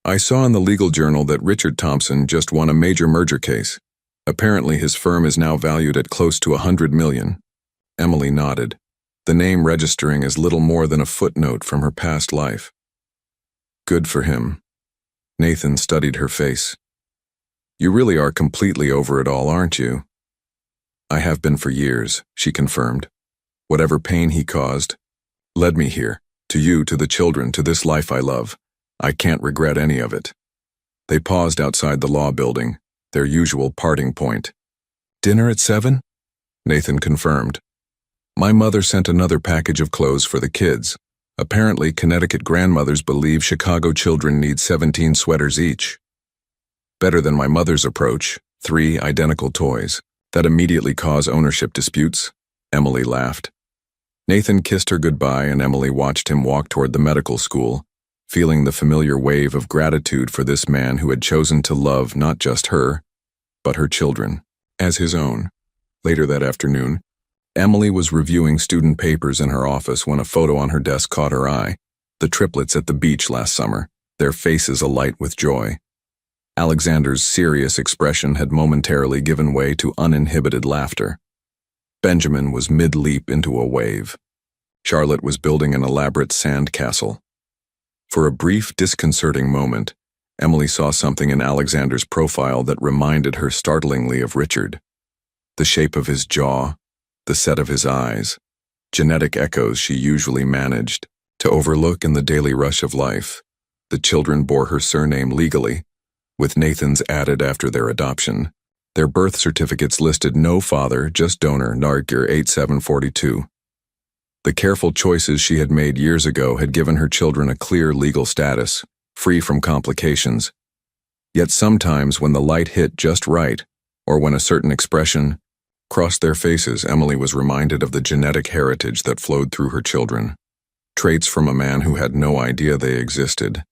I saw in the legal journal that Richard Thompson just won a major merger case. Apparently his firm is now valued at close to $100 million. Emily nodded, the name registering as little more than a footnote from her past life. Good for him. Nathan studied her face. You really are completely over it all, aren't you? I have been for years, she confirmed. Whatever pain he caused led me here, to you, to the children, to this life I love. I can't regret any of it. They paused outside the law building, their usual parting point. Dinner at 7? Nathan confirmed. My mother sent another package of clothes for the kids. Apparently, Connecticut grandmothers believe Chicago children need 17 sweaters each. Better than my mother's approach, 3 identical toys. That immediately cause ownership disputes, Emily laughed. Nathan kissed her goodbye and Emily watched him walk toward the medical school, feeling the familiar wave of gratitude for this man who had chosen to love not just her, but her children, as his own. Later that afternoon, Emily was reviewing student papers in her office when a photo on her desk caught her eye, the triplets at the beach last summer, their faces alight with joy. Alexander's serious expression had momentarily given way to uninhibited laughter. Benjamin was mid-leap into a wave. Charlotte was building an elaborate sand castle. For a brief, disconcerting moment, Emily saw something in Alexander's profile that reminded her startlingly of Richard. The shape of his jaw, the set of his eyes, genetic echoes she usually managed to overlook in the daily rush of life. The children bore her surname legally, with Nathan's added after their adoption. Their birth certificates listed no father, just donor, Nargir 8742. The careful choices she had made years ago had given her children a clear legal status, free from complications. Yet sometimes when the light hit just right, or when a certain expression crossed their faces, Emily was reminded of the genetic heritage that flowed through her children. Traits from a man who had no idea they existed,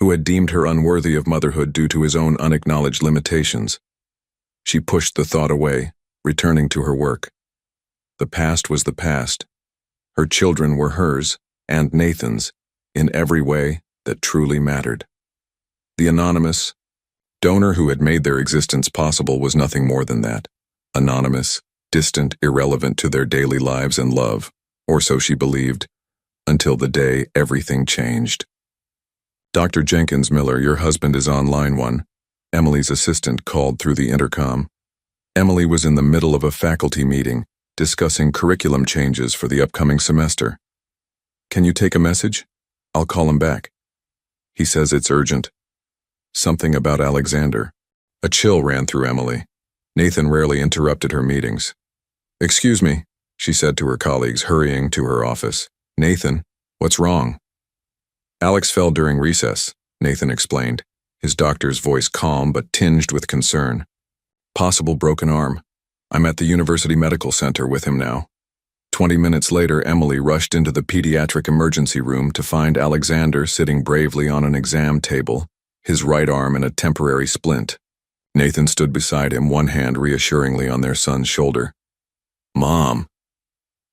who had deemed her unworthy of motherhood due to his own unacknowledged limitations. She pushed the thought away, returning to her work. The past was the past. Her children were hers, and Nathan's, in every way that truly mattered. The anonymous donor who had made their existence possible was nothing more than that. Anonymous, distant, irrelevant to their daily lives and love, or so she believed, until the day everything changed. Dr. Jenkins Miller, your husband is on line 1, Emily's assistant called through the intercom. Emily was in the middle of a faculty meeting, discussing curriculum changes for the upcoming semester. Can you take a message? I'll call him back. He says it's urgent. Something about Alexander. A chill ran through Emily. Nathan rarely interrupted her meetings. Excuse me, she said to her colleagues, hurrying to her office. Nathan, what's wrong? Alex fell during recess, Nathan explained, his doctor's voice calm but tinged with concern. Possible broken arm. I'm at the University Medical Center with him now. 20 minutes later, Emily rushed into the pediatric emergency room to find Alexander sitting bravely on an exam table, his right arm in a temporary splint. Nathan stood beside him, one hand reassuringly on their son's shoulder. "Mom."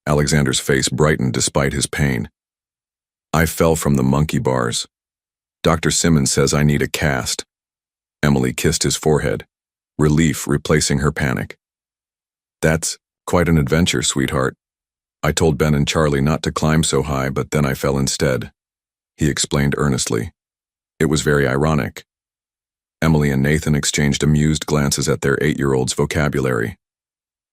Alexander's face brightened despite his pain. "I fell from the monkey bars. Dr. Simmons says I need a cast." Emily kissed his forehead, relief replacing her panic. "That's quite an adventure, sweetheart. I told Ben and Charlie not to climb so high, but then I fell instead," he explained earnestly. It was very ironic. Emily and Nathan exchanged amused glances at their 8-year-old's vocabulary.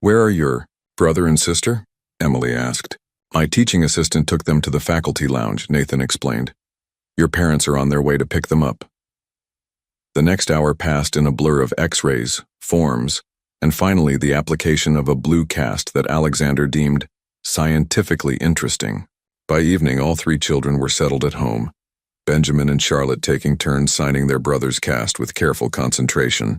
"Where are your brother and sister?" Emily asked. "My teaching assistant took them to the faculty lounge," Nathan explained. "Your parents are on their way to pick them up." The next hour passed in a blur of x-rays, forms, and finally the application of a blue cast that Alexander deemed scientifically interesting. By evening, all 3 children were settled at home, Benjamin and Charlotte taking turns signing their brother's cast with careful concentration.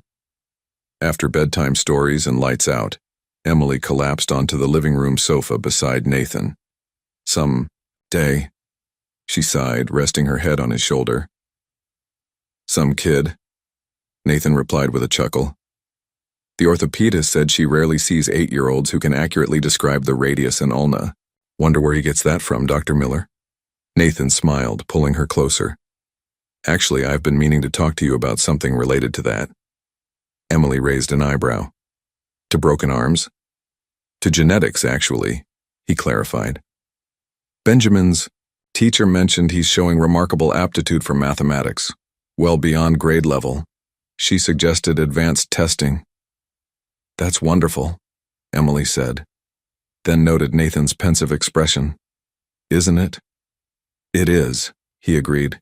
After bedtime stories and lights out, Emily collapsed onto the living room sofa beside Nathan. "Some day," she sighed, resting her head on his shoulder. "Some kid," Nathan replied with a chuckle. "The orthopedist said she rarely sees 8-year-olds who can accurately describe the radius and ulna. Wonder where he gets that from, Dr. Miller?" Nathan smiled, pulling her closer. "Actually, I've been meaning to talk to you about something related to that." Emily raised an eyebrow. "To broken arms?" "To genetics, actually," he clarified. "Benjamin's teacher mentioned he's showing remarkable aptitude for mathematics, well beyond grade level. She suggested advanced testing." "That's wonderful," Emily said, then noted Nathan's pensive expression. "Isn't it?" "It is," he agreed.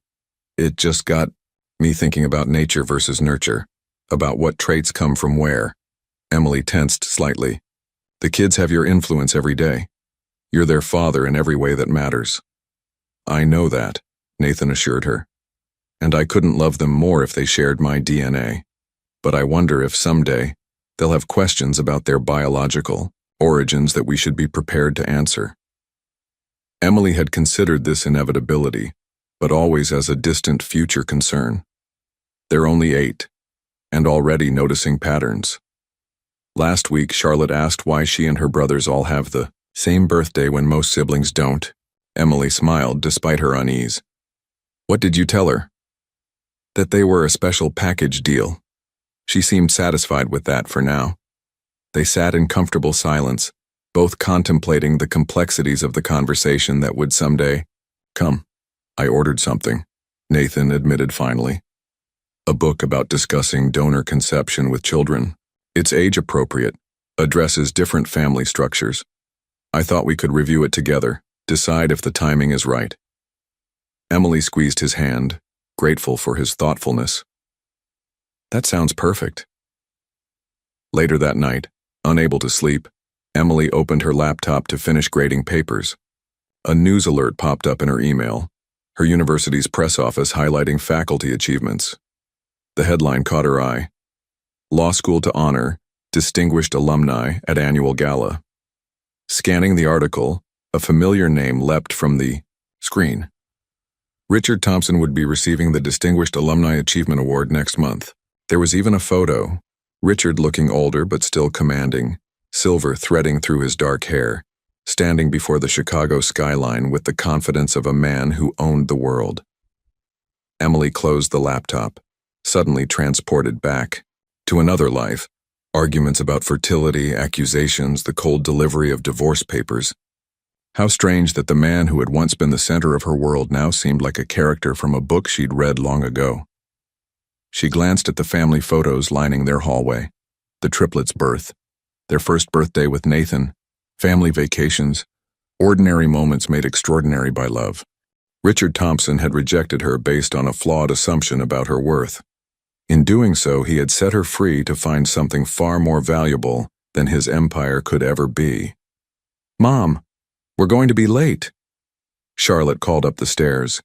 "It just got me thinking about nature versus nurture, about what traits come from where." Emily tensed slightly. "The kids have your influence every day. You're their father in every way that matters." "I know that," Nathan assured her. "And I couldn't love them more if they shared my DNA. But I wonder if someday they'll have questions about their biological origins that we should be prepared to answer." Emily had considered this inevitability, but always as a distant future concern. They're only 8, and already noticing patterns. Last week, Charlotte asked why she and her brothers all have the same birthday when most siblings don't. Emily smiled despite her unease. "What did you tell her?" "That they were a special package deal." She seemed satisfied with that for now. They sat in comfortable silence, both contemplating the complexities of the conversation that would someday come. "I ordered something," Nathan admitted finally. "A book about discussing donor conception with children. It's age-appropriate, addresses different family structures. I thought we could review it together, decide if the timing is right." Emily squeezed his hand, grateful for his thoughtfulness. "That sounds perfect." Later that night, unable to sleep, Emily opened her laptop to finish grading papers. A news alert popped up in her email, her university's press office highlighting faculty achievements. The headline caught her eye. "Law School to Honor Distinguished Alumni at Annual Gala." Scanning the article, a familiar name leapt from the screen. Richard Thompson would be receiving the Distinguished Alumni Achievement Award next month. There was even a photo, Richard looking older but still commanding, silver threading through his dark hair, standing before the Chicago skyline with the confidence of a man who owned the world. Emily closed the laptop, suddenly transported back to another life, arguments about fertility, accusations, the cold delivery of divorce papers. How strange that the man who had once been the center of her world now seemed like a character from a book she'd read long ago. She glanced at the family photos lining their hallway, the triplets' birth, their first birthday with Nathan, family vacations, ordinary moments made extraordinary by love. Richard Thompson had rejected her based on a flawed assumption about her worth. In doing so, he had set her free to find something far more valuable than his empire could ever be. "Mom, we're going to be late," Charlotte called up the stairs,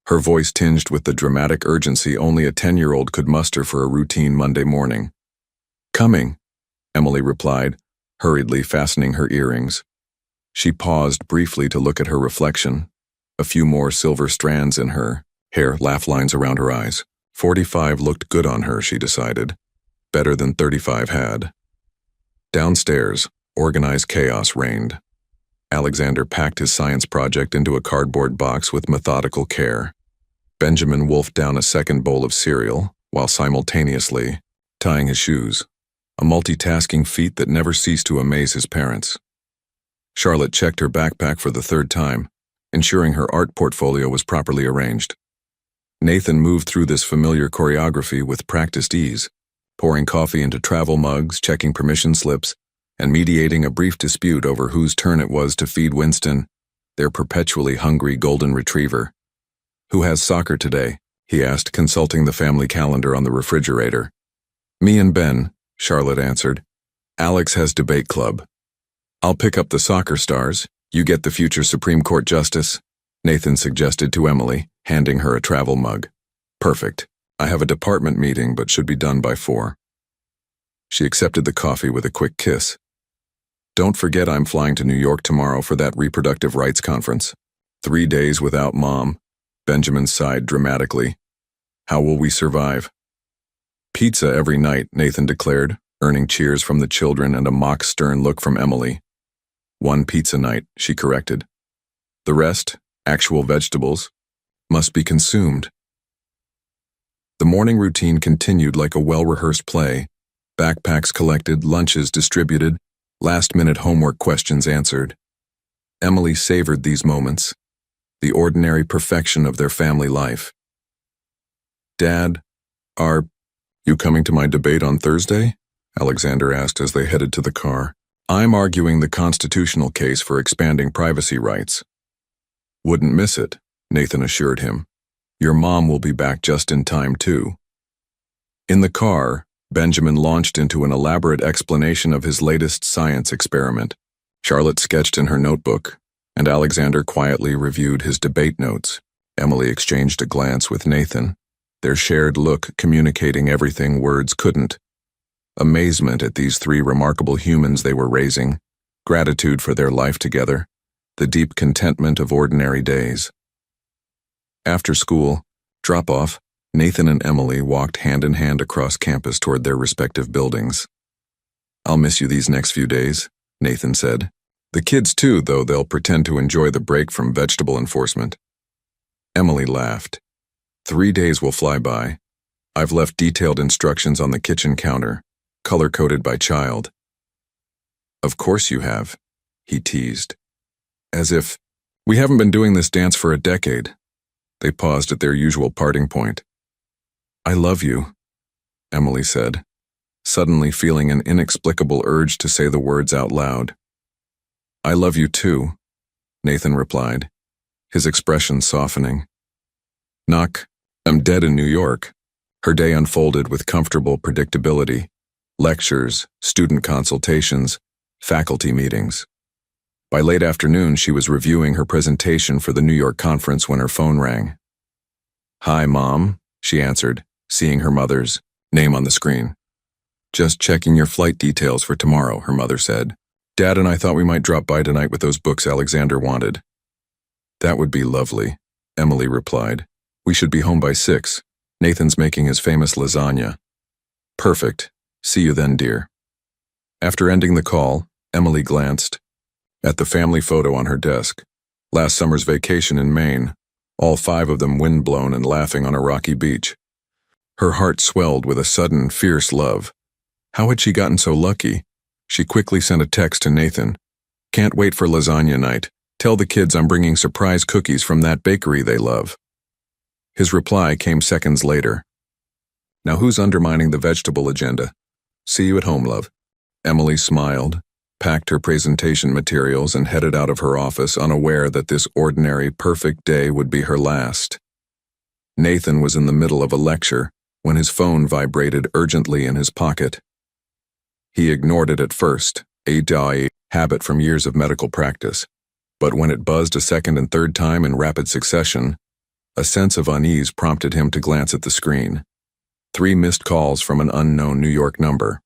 her voice tinged with the dramatic urgency only a 10-year-old could muster for a routine Monday morning. "Coming," Emily replied, hurriedly fastening her earrings. She paused briefly to look at her reflection. A few more silver strands in her hair, laugh lines around her eyes. 45 looked good on her, she decided. Better than 35 had. Downstairs, organized chaos reigned. Alexander packed his science project into a cardboard box with methodical care. Benjamin wolfed down a second bowl of cereal, while simultaneously tying his shoes, a multitasking feat that never ceased to amaze his parents. Charlotte checked her backpack for the third time, ensuring her art portfolio was properly arranged. Nathan moved through this familiar choreography with practiced ease, pouring coffee into travel mugs, checking permission slips, and mediating a brief dispute over whose turn it was to feed Winston, their perpetually hungry golden retriever. "Who has soccer today?" he asked, consulting the family calendar on the refrigerator. "Me and Ben," Charlotte answered. "Alex has debate club." "I'll pick up the soccer stars. You get the future Supreme Court Justice," Nathan suggested to Emily, handing her a travel mug. "Perfect. I have a department meeting but should be done by 4. She accepted the coffee with a quick kiss. "Don't forget I'm flying to New York tomorrow for that reproductive rights conference. 3 days without Mom." Benjamin sighed dramatically. "How will we survive?" "Pizza every night," Nathan declared, earning cheers from the children and a mock stern look from Emily. "1 pizza night," she corrected. "The rest, actual vegetables, must be consumed." The morning routine continued like a well-rehearsed play. Backpacks collected, lunches distributed, last-minute homework questions answered. Emily savored these moments, the ordinary perfection of their family life. "Dad, are you coming to my debate on Thursday?" Alexander asked as they headed to the car. "I'm arguing the constitutional case for expanding privacy rights." "Wouldn't miss it," Nathan assured him. "Your mom will be back just in time, too." In the car, Benjamin launched into an elaborate explanation of his latest science experiment. Charlotte sketched in her notebook, and Alexander quietly reviewed his debate notes. Emily exchanged a glance with Nathan, their shared look communicating everything words couldn't. Amazement at these 3 remarkable humans they were raising, gratitude for their life together, the deep contentment of ordinary days. After school, drop-off, Nathan and Emily walked hand-in-hand across campus toward their respective buildings. "I'll miss you these next few days," Nathan said. "The kids too, though they'll pretend to enjoy the break from vegetable enforcement." Emily laughed. 3 days will fly by. I've left detailed instructions on the kitchen counter, color-coded by child." "Of course you have," he teased. As if, "We haven't been doing this dance for a decade." They paused at their usual parting point. "I love you," Emily said, suddenly feeling an inexplicable urge to say the words out loud. "I love you too," Nathan replied, his expression softening. I'm dead in New York." Her day unfolded with comfortable predictability. Lectures, student consultations, faculty meetings. By late afternoon, she was reviewing her presentation for the New York conference when her phone rang. "Hi, Mom," she answered, seeing her mother's name on the screen. "Just checking your flight details for tomorrow," her mother said. "Dad and I thought we might drop by tonight with those books Alexander wanted." "That would be lovely," Emily replied. "We should be home by 6. Nathan's making his famous lasagna." "Perfect. See you then, dear." After ending the call, Emily glanced at the family photo on her desk. Last summer's vacation in Maine, all 5 of them windblown and laughing on a rocky beach. Her heart swelled with a sudden, fierce love. How had she gotten so lucky? She quickly sent a text to Nathan. "Can't wait for lasagna night. Tell the kids I'm bringing surprise cookies from that bakery they love." His reply came seconds later. "Now who's undermining the vegetable agenda? See you at home, love." Emily smiled, packed her presentation materials, and headed out of her office, unaware that this ordinary, perfect day would be her last. Nathan was in the middle of a lecture when his phone vibrated urgently in his pocket. He ignored it at first, a habit from years of medical practice, but when it buzzed a second and third time in rapid succession, a sense of unease prompted him to glance at the screen. 3 missed calls from an unknown New York number.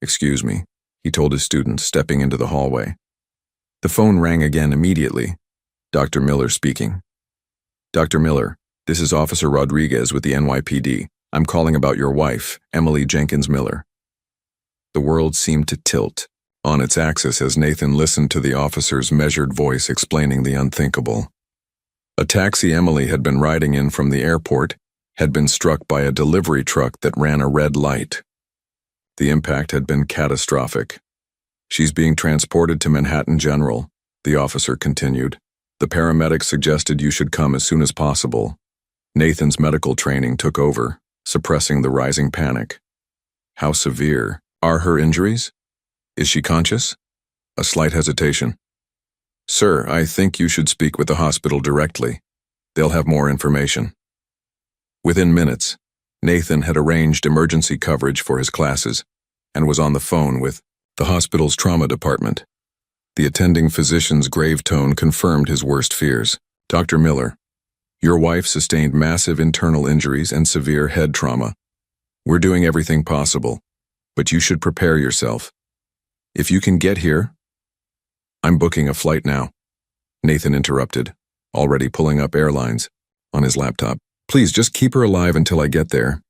Excuse me, he told his student, stepping into the hallway. The phone rang again immediately. Dr. Miller speaking. Dr. Miller, this is Officer Rodriguez with the NYPD. I'm calling about your wife, Emily Jenkins Miller. The world seemed to tilt on its axis as Nathan listened to the officer's measured voice explaining the unthinkable. A taxi Emily had been riding in from the airport had been struck by a delivery truck that ran a red light. The impact had been catastrophic. She's being transported to Manhattan General, the officer continued. The paramedics suggested you should come as soon as possible. Nathan's medical training took over, suppressing the rising panic. How severe are her injuries? Is she conscious? A slight hesitation. Sir, I think you should speak with the hospital directly. They'll have more information. Within minutes, Nathan had arranged emergency coverage for his classes and was on the phone with the hospital's trauma department. The attending physician's grave tone confirmed his worst fears. Dr. Miller, your wife sustained massive internal injuries and severe head trauma. We're doing everything possible, but you should prepare yourself. If you can get here, I'm booking a flight now. Nathan interrupted, already pulling up airlines on his laptop. Please just keep her alive until I get there.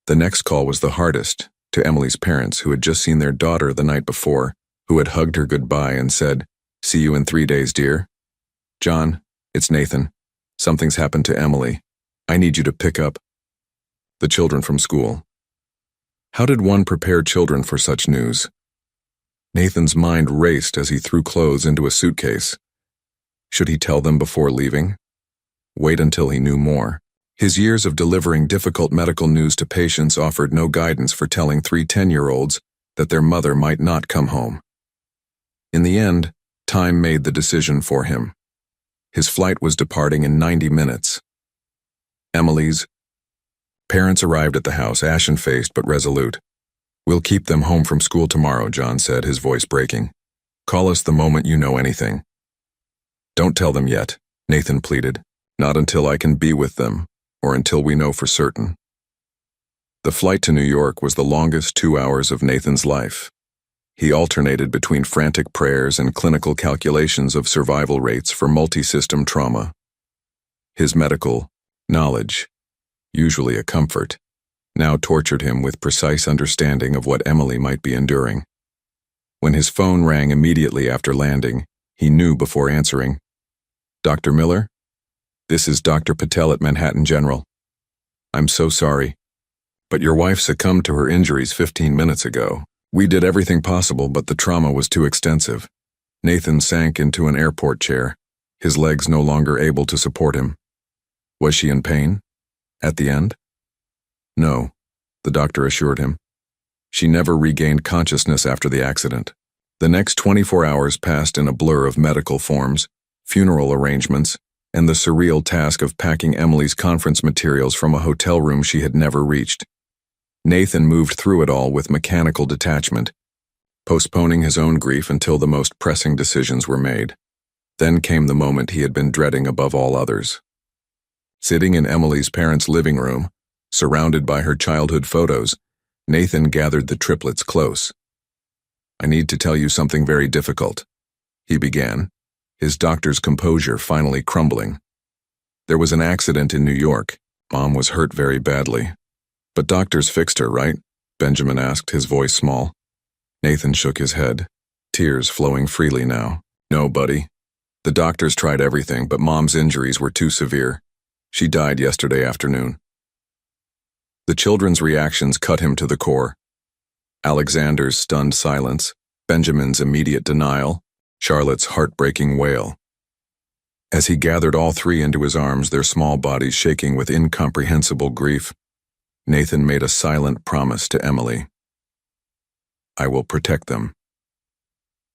The next call was the hardest, to Emily's parents, who had just seen their daughter the night before, who had hugged her goodbye and said, "See you in 3 days, dear." John, it's Nathan. Something's happened to Emily. I need you to pick up the children from school. How did one prepare children for such news? Nathan's mind raced as he threw clothes into a suitcase. Should he tell them before leaving? Wait until he knew more. His years of delivering difficult medical news to patients offered no guidance for telling 3 10-year-olds that their mother might not come home. In the end, time made the decision for him. His flight was departing in 90 minutes. Emily's parents arrived at the house, ashen-faced but resolute. We'll keep them home from school tomorrow, John said, his voice breaking. Call us the moment you know anything. Don't tell them yet, Nathan pleaded. Not until I can be with them, or until we know for certain. The flight to New York was the longest 2 hours of Nathan's life. He alternated between frantic prayers and clinical calculations of survival rates for multi-system trauma. His medical knowledge, usually a comfort, now tortured him with precise understanding of what Emily might be enduring. When his phone rang immediately after landing, he knew before answering. Dr. Miller? This is Dr. Patel at Manhattan General. I'm so sorry, but your wife succumbed to her injuries 15 minutes ago. We did everything possible, but the trauma was too extensive. Nathan sank into an airport chair, his legs no longer able to support him. Was she in pain? At the end? No, the doctor assured him. She never regained consciousness after the accident. The next 24 hours passed in a blur of medical forms, funeral arrangements, and the surreal task of packing Emily's conference materials from a hotel room she had never reached. Nathan moved through it all with mechanical detachment, postponing his own grief until the most pressing decisions were made. Then came the moment he had been dreading above all others. Sitting in Emily's parents' living room, surrounded by her childhood photos, Nathan gathered the triplets close. I need to tell you something very difficult, he began, his doctor's composure finally crumbling. There was an accident in New York. Mom was hurt very badly. But doctors fixed her, right? Benjamin asked, his voice small. Nathan shook his head, tears flowing freely now. No, buddy. The doctors tried everything, but Mom's injuries were too severe. She died yesterday afternoon. The children's reactions cut him to the core. Alexander's stunned silence, Benjamin's immediate denial, Charlotte's heartbreaking wail. As he gathered all 3 into his arms, their small bodies shaking with incomprehensible grief, Nathan made a silent promise to Emily. I will protect them.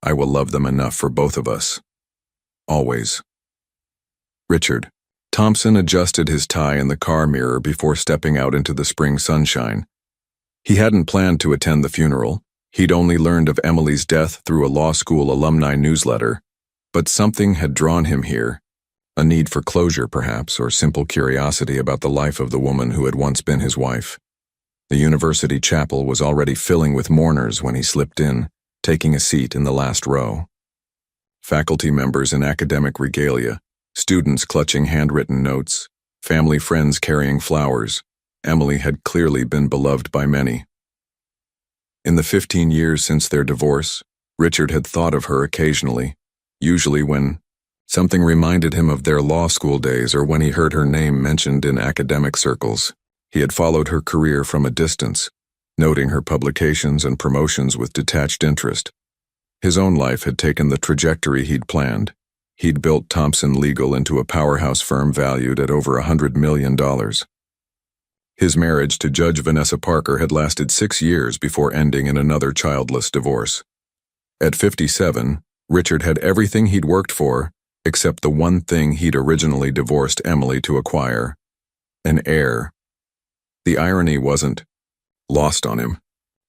I will love them enough for both of us. Always. Richard. Thompson adjusted his tie in the car mirror before stepping out into the spring sunshine. He hadn't planned to attend the funeral. He'd only learned of Emily's death through a law school alumni newsletter. But something had drawn him here. A need for closure, perhaps, or simple curiosity about the life of the woman who had once been his wife. The university chapel was already filling with mourners when he slipped in, taking a seat in the last row. Faculty members in academic regalia, students clutching handwritten notes, family friends carrying flowers. Emily had clearly been beloved by many. In the 15 years since their divorce, Richard had thought of her occasionally, usually when something reminded him of their law school days or when he heard her name mentioned in academic circles. He had followed her career from a distance, noting her publications and promotions with detached interest. His own life had taken the trajectory he'd planned. He'd built Thompson Legal into a powerhouse firm valued at over $100 million. His marriage to Judge Vanessa Parker had lasted 6 years before ending in another childless divorce. At 57, Richard had everything he'd worked for, except the one thing he'd originally divorced Emily to acquire: an heir. The irony wasn't lost on him.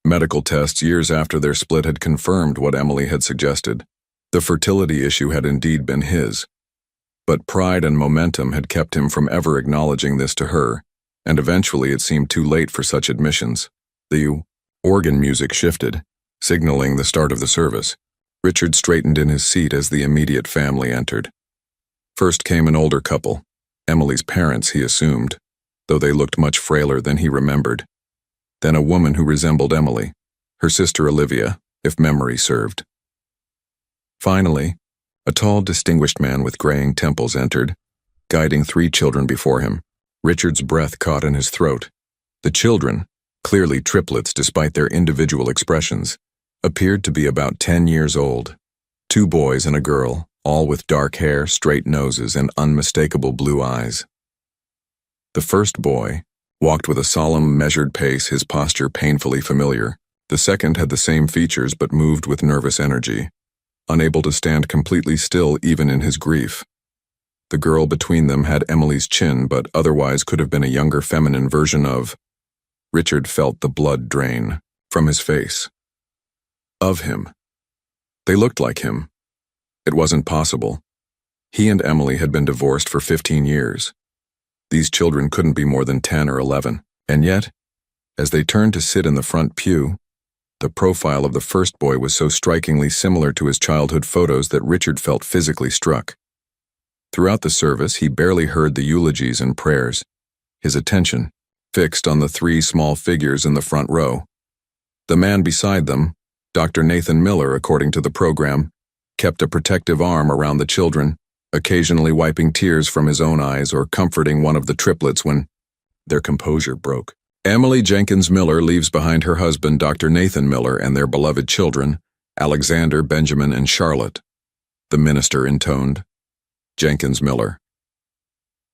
Medical tests years after their split had confirmed what Emily had suggested. The fertility issue had indeed been his. But pride and momentum had kept him from ever acknowledging this to her, and eventually it seemed too late for such admissions. The organ music shifted, signaling the start of the service. Richard straightened in his seat as the immediate family entered. First came an older couple, Emily's parents, he assumed, though they looked much frailer than he remembered. Then a woman who resembled Emily, her sister Olivia, if memory served. Finally, a tall, distinguished man with graying temples entered, guiding 3 children before him. Richard's breath caught in his throat. The children, clearly triplets despite their individual expressions, appeared to be about 10 years old. 2 boys and a girl, all with dark hair, straight noses, and unmistakable blue eyes. The first boy walked with a solemn, measured pace, his posture painfully familiar. The second had the same features but moved with nervous energy, unable to stand completely still even in his grief. The girl between them had Emily's chin but otherwise could have been a younger feminine version of. Richard felt the blood drain from his face. Of him. They looked like him. It wasn't possible. He and Emily had been divorced for 15 years. These children couldn't be more than 10 or 11, and yet, as they turned to sit in the front pew, the profile of the first boy was so strikingly similar to his childhood photos that Richard felt physically struck. Throughout the service, he barely heard the eulogies and prayers, his attention fixed on the 3 small figures in the front row. The man beside them, Dr. Nathan Miller, according to the program, kept a protective arm around the children, occasionally wiping tears from his own eyes or comforting one of the triplets when their composure broke. Emily Jenkins Miller leaves behind her husband, Dr. Nathan Miller, and their beloved children, Alexander, Benjamin, and Charlotte. The minister intoned. Jenkins Miller.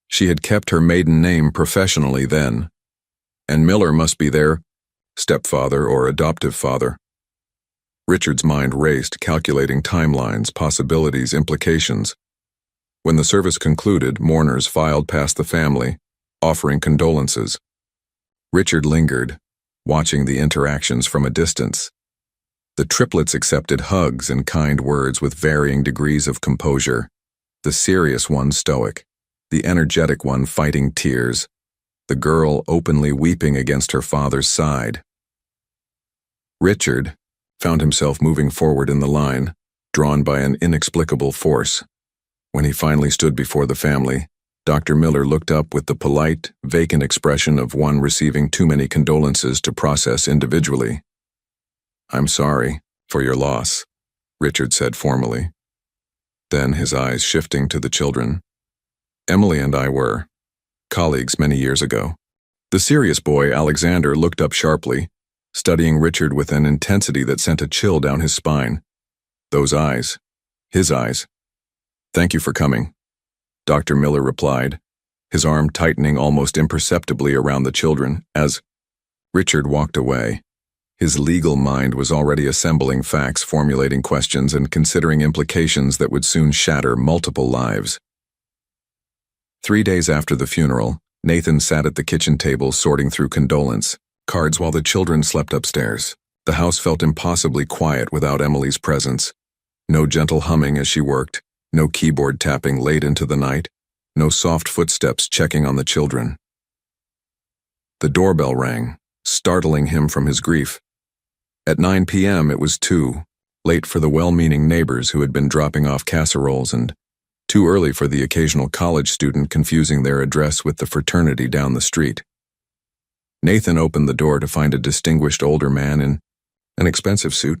She had kept her maiden name professionally then, and Miller must be their stepfather or adoptive father. Richard's mind raced, calculating timelines, possibilities, implications. When the service concluded, mourners filed past the family, offering condolences. Richard lingered, watching the interactions from a distance. The triplets accepted hugs and kind words with varying degrees of composure. The serious one stoic, the energetic one fighting tears, the girl openly weeping against her father's side. Richard found himself moving forward in the line, drawn by an inexplicable force. When he finally stood before the family, Dr. Miller looked up with the polite, vacant expression of one receiving too many condolences to process individually. "I'm sorry for your loss," Richard said formally. Then, his eyes shifting to the children. "Emily and I were colleagues many years ago." The serious boy, Alexander, looked up sharply, studying Richard with an intensity that sent a chill down his spine. Those eyes. His eyes. "Thank you for coming," Dr. Miller replied, his arm tightening almost imperceptibly around the children as Richard walked away. His legal mind was already assembling facts, formulating questions, and considering implications that would soon shatter multiple lives. 3 days after the funeral, Nathan sat at the kitchen table sorting through condolence cards while the children slept upstairs. The house felt impossibly quiet without Emily's presence. No gentle humming as she worked, no keyboard tapping late into the night, no soft footsteps checking on the children. The doorbell rang, startling him from his grief. At 9 p.m. it was too late for the well-meaning neighbors who had been dropping off casseroles and too early for the occasional college student confusing their address with the fraternity down the street. Nathan opened the door to find a distinguished older man in an expensive suit,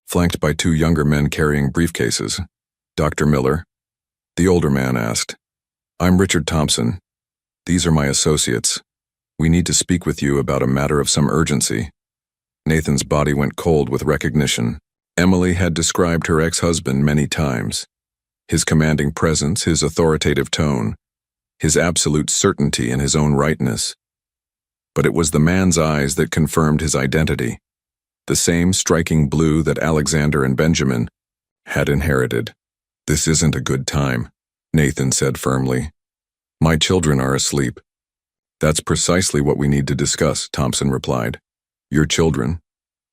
flanked by two younger men carrying briefcases. "Dr. Miller?" The older man asked. "I'm Richard Thompson. These are my associates. We need to speak with you about a matter of some urgency." Nathan's body went cold with recognition. Emily had described her ex-husband many times. His commanding presence, his authoritative tone, his absolute certainty in his own rightness. But it was the man's eyes that confirmed his identity, the same striking blue that Alexander and Benjamin had inherited. "This isn't a good time," Nathan said firmly. "My children are asleep." "That's precisely what we need to discuss," Thompson replied. "Your children,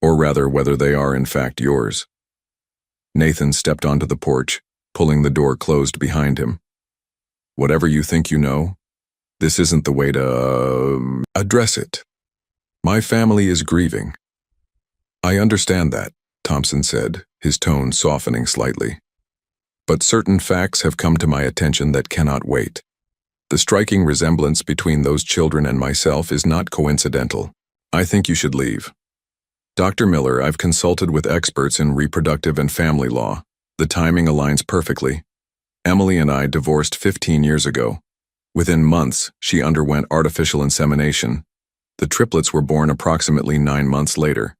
or rather whether they are in fact yours." Nathan stepped onto the porch, pulling the door closed behind him. "Whatever you think you know, this isn't the way to address it. My family is grieving." "I understand that," Thompson said, his tone softening slightly. "But certain facts have come to my attention that cannot wait. The striking resemblance between those children and myself is not coincidental. I think you should leave. Dr. Miller, I've consulted with experts in reproductive and family law. The timing aligns perfectly. Emily and I divorced 15 years ago. Within months, she underwent artificial insemination. The triplets were born approximately 9 months later.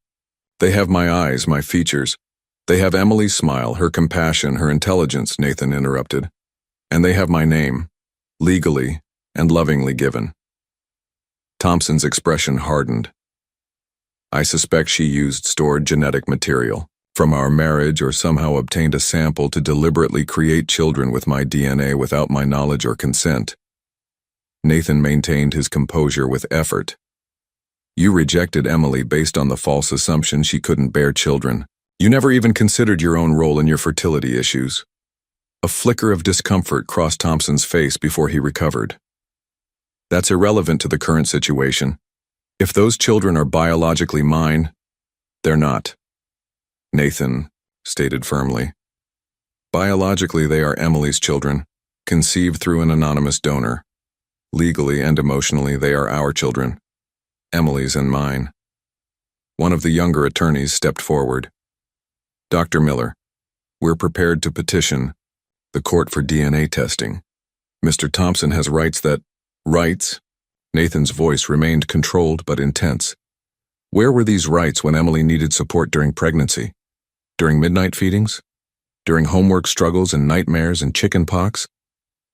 They have my eyes, my features. They have Emily's smile, her compassion, her intelligence," Nathan interrupted. "And they have my name, legally and lovingly given." Thompson's expression hardened. "I suspect she used stored genetic material from our marriage or somehow obtained a sample to deliberately create children with my DNA without my knowledge or consent." Nathan maintained his composure with effort. "You rejected Emily based on the false assumption she couldn't bear children. You never even considered your own role in your fertility issues." A flicker of discomfort crossed Thompson's face before he recovered. "That's irrelevant to the current situation. If those children are biologically mine, they're not," Nathan stated firmly. "Biologically, they are Emily's children, conceived through an anonymous donor. Legally and emotionally, they are our children, Emily's and mine." One of the younger attorneys stepped forward. "Dr. Miller, we're prepared to petition the court for DNA testing. Mr. Thompson has rights that—" "Rights?" Nathan's voice remained controlled but intense. "Where were these rights when Emily needed support during pregnancy? During midnight feedings? During homework struggles and nightmares and chicken pox?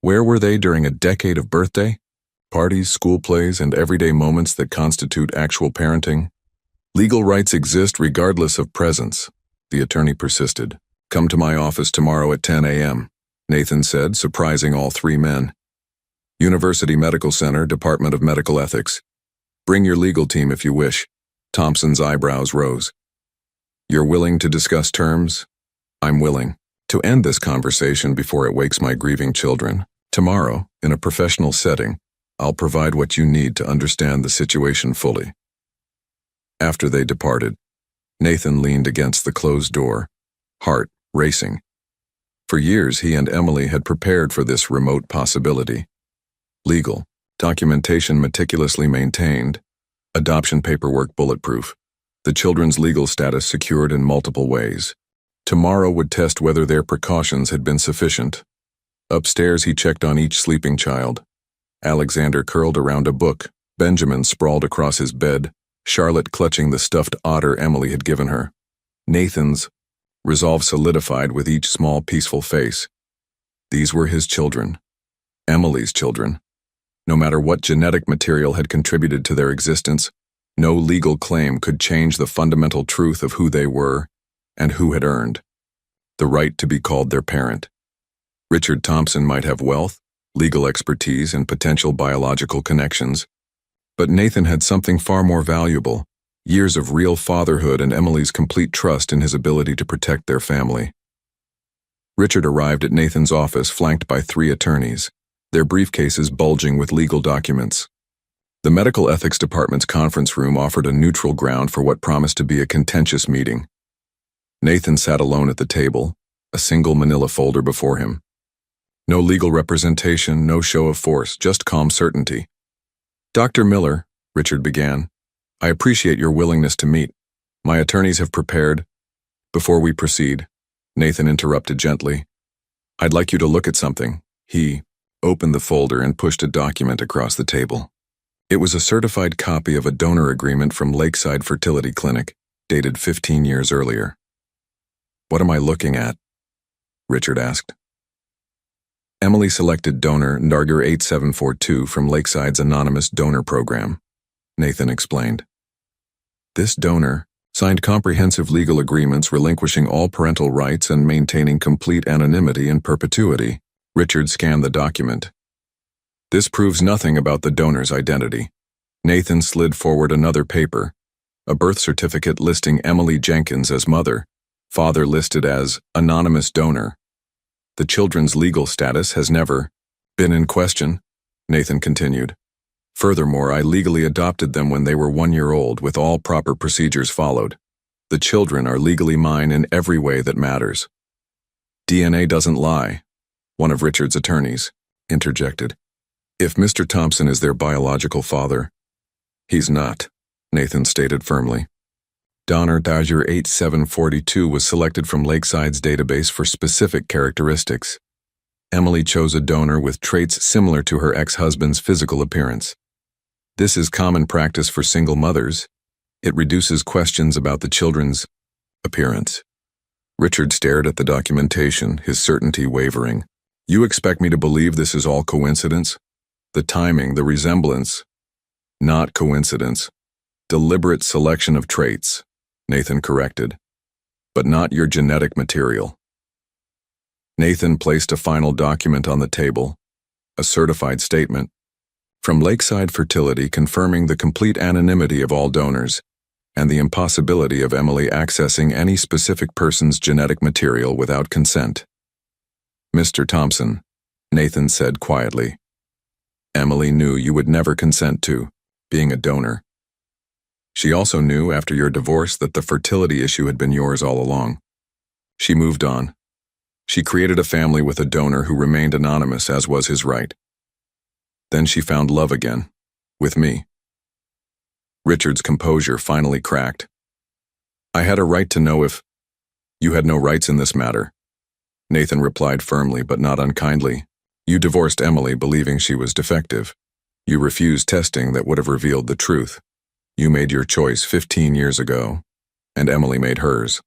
Where were they during a decade of birthday, parties, school plays, and everyday moments that constitute actual parenting? Legal rights exist regardless of presence," the attorney persisted. "Come to my office tomorrow at 10 a.m., Nathan said, surprising all three men. "University Medical Center, Department of Medical Ethics. Bring your legal team if you wish." Thompson's eyebrows rose. "You're willing to discuss terms?" "I'm willing to end this conversation before it wakes my grieving children. Tomorrow, in a professional setting, I'll provide what you need to understand the situation fully." After they departed, Nathan leaned against the closed door, heart racing. For years, he and Emily had prepared for this remote possibility. Legal, documentation meticulously maintained, adoption paperwork bulletproof, the children's legal status secured in multiple ways. Tomorrow would test whether their precautions had been sufficient. Upstairs, he checked on each sleeping child. Alexander curled around a book, Benjamin sprawled across his bed, Charlotte clutching the stuffed otter Emily had given her. Nathan's resolve solidified with each small, peaceful face. These were his children, Emily's children. No matter what genetic material had contributed to their existence, no legal claim could change the fundamental truth of who they were and who had earned the right to be called their parent. Richard Thompson might have wealth, legal expertise, and potential biological connections, but Nathan had something far more valuable: years of real fatherhood and Emily's complete trust in his ability to protect their family. Richard arrived at Nathan's office flanked by 3 attorneys, their briefcases bulging with legal documents. The medical ethics department's conference room offered a neutral ground for what promised to be a contentious meeting. Nathan sat alone at the table, a single manila folder before him. No legal representation, no show of force, just calm certainty. "Dr. Miller," Richard began, "I appreciate your willingness to meet. My attorneys have prepared." "Before we proceed," Nathan interrupted gently, "I'd like you to look at something." He opened the folder and pushed a document across the table. It was a certified copy of a donor agreement from Lakeside Fertility Clinic, dated 15 years earlier. "What am I looking at?" Richard asked. "Emily selected donor Ndarger 8742 from Lakeside's anonymous donor program," Nathan explained. "This donor signed comprehensive legal agreements relinquishing all parental rights and maintaining complete anonymity in perpetuity." Richard scanned the document. "This proves nothing about the donor's identity." Nathan slid forward another paper, a birth certificate listing Emily Jenkins as mother, father listed as anonymous donor. "The children's legal status has never been in question," Nathan continued. "Furthermore, I legally adopted them when they were 1 year old with all proper procedures followed. The children are legally mine in every way that matters." "DNA doesn't lie," one of Richard's attorneys interjected. "If Mr. Thompson is their biological father." "He's not," Nathan stated firmly. Donor Ndarger 8742 was selected from Lakeside's database for specific characteristics. Emily chose a donor with traits similar to her ex-husband's physical appearance. This is common practice for single mothers. It reduces questions about the children's appearance. Richard stared at the documentation, his certainty wavering. "You expect me to believe this is all coincidence? The timing, the resemblance." "Not coincidence. Deliberate selection of traits," Nathan corrected. "But not your genetic material." Nathan placed a final document on the table, a certified statement from Lakeside Fertility confirming the complete anonymity of all donors and the impossibility of Emily accessing any specific person's genetic material without consent. "Mr. Thompson," Nathan said quietly, "Emily knew you would never consent to being a donor. She also knew after your divorce that the fertility issue had been yours all along. She moved on. She created a family with a donor who remained anonymous, as was his right. Then she found love again, with me." Richard's composure finally cracked. "I had a right to know if—" "You had no rights in this matter," Nathan replied firmly but not unkindly. "You divorced Emily believing she was defective. You refused testing that would have revealed the truth. You made your choice 15 years ago, and Emily made hers."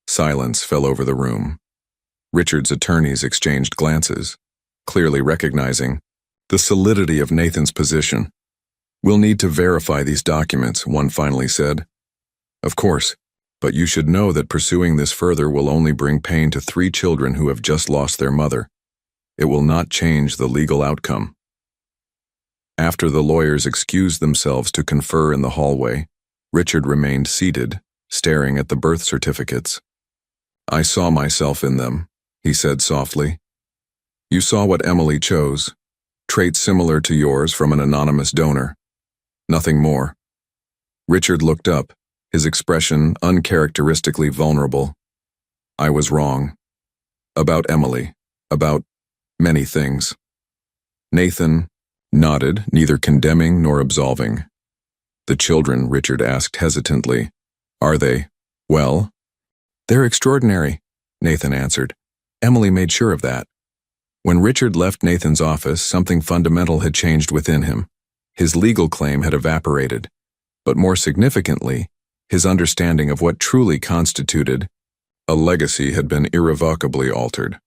Silence fell over the room. Richard's attorneys exchanged glances, clearly recognizing the solidity of Nathan's position. "We'll need to verify these documents," one finally said. "Of course, but you should know that pursuing this further will only bring pain to 3 children who have just lost their mother. It will not change the legal outcome." After the lawyers excused themselves to confer in the hallway, Richard remained seated, staring at the birth certificates. "I saw myself in them," he said softly. "You saw what Emily chose, traits similar to yours from an anonymous donor. Nothing more." Richard looked up, his expression uncharacteristically vulnerable. "I was wrong. About Emily, about many things." Nathan nodded, neither condemning nor absolving. "The children," Richard asked hesitantly, "are they, well?" "They're extraordinary," Nathan answered. "Emily made sure of that." When Richard left Nathan's office, something fundamental had changed within him. His legal claim had evaporated, but more significantly, his understanding of what truly constituted a legacy had been irrevocably altered.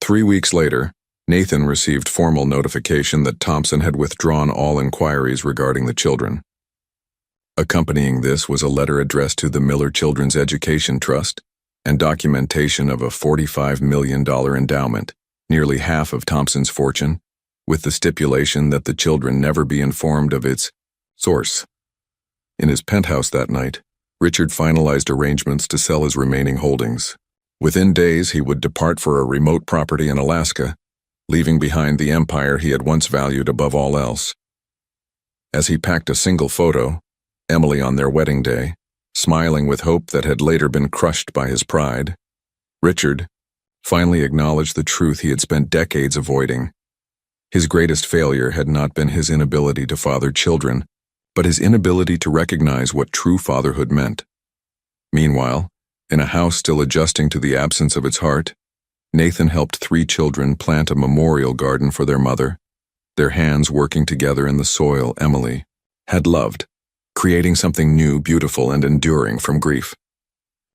3 weeks later, Nathan received formal notification that Thompson had withdrawn all inquiries regarding the children. Accompanying this was a letter addressed to the Miller Children's Education Trust and documentation of a $45 million endowment, nearly half of Thompson's fortune, with the stipulation that the children never be informed of its source. In his penthouse that night, Richard finalized arrangements to sell his remaining holdings. Within days, he would depart for a remote property in Alaska, leaving behind the empire he had once valued above all else. As he packed a single photo, Emily on their wedding day, smiling with hope that had later been crushed by his pride, Richard finally acknowledged the truth he had spent decades avoiding. His greatest failure had not been his inability to father children, but his inability to recognize what true fatherhood meant. Meanwhile, in a house still adjusting to the absence of its heart, Nathan helped 3 children plant a memorial garden for their mother, their hands working together in the soil Emily had loved, creating something new, beautiful, and enduring from grief.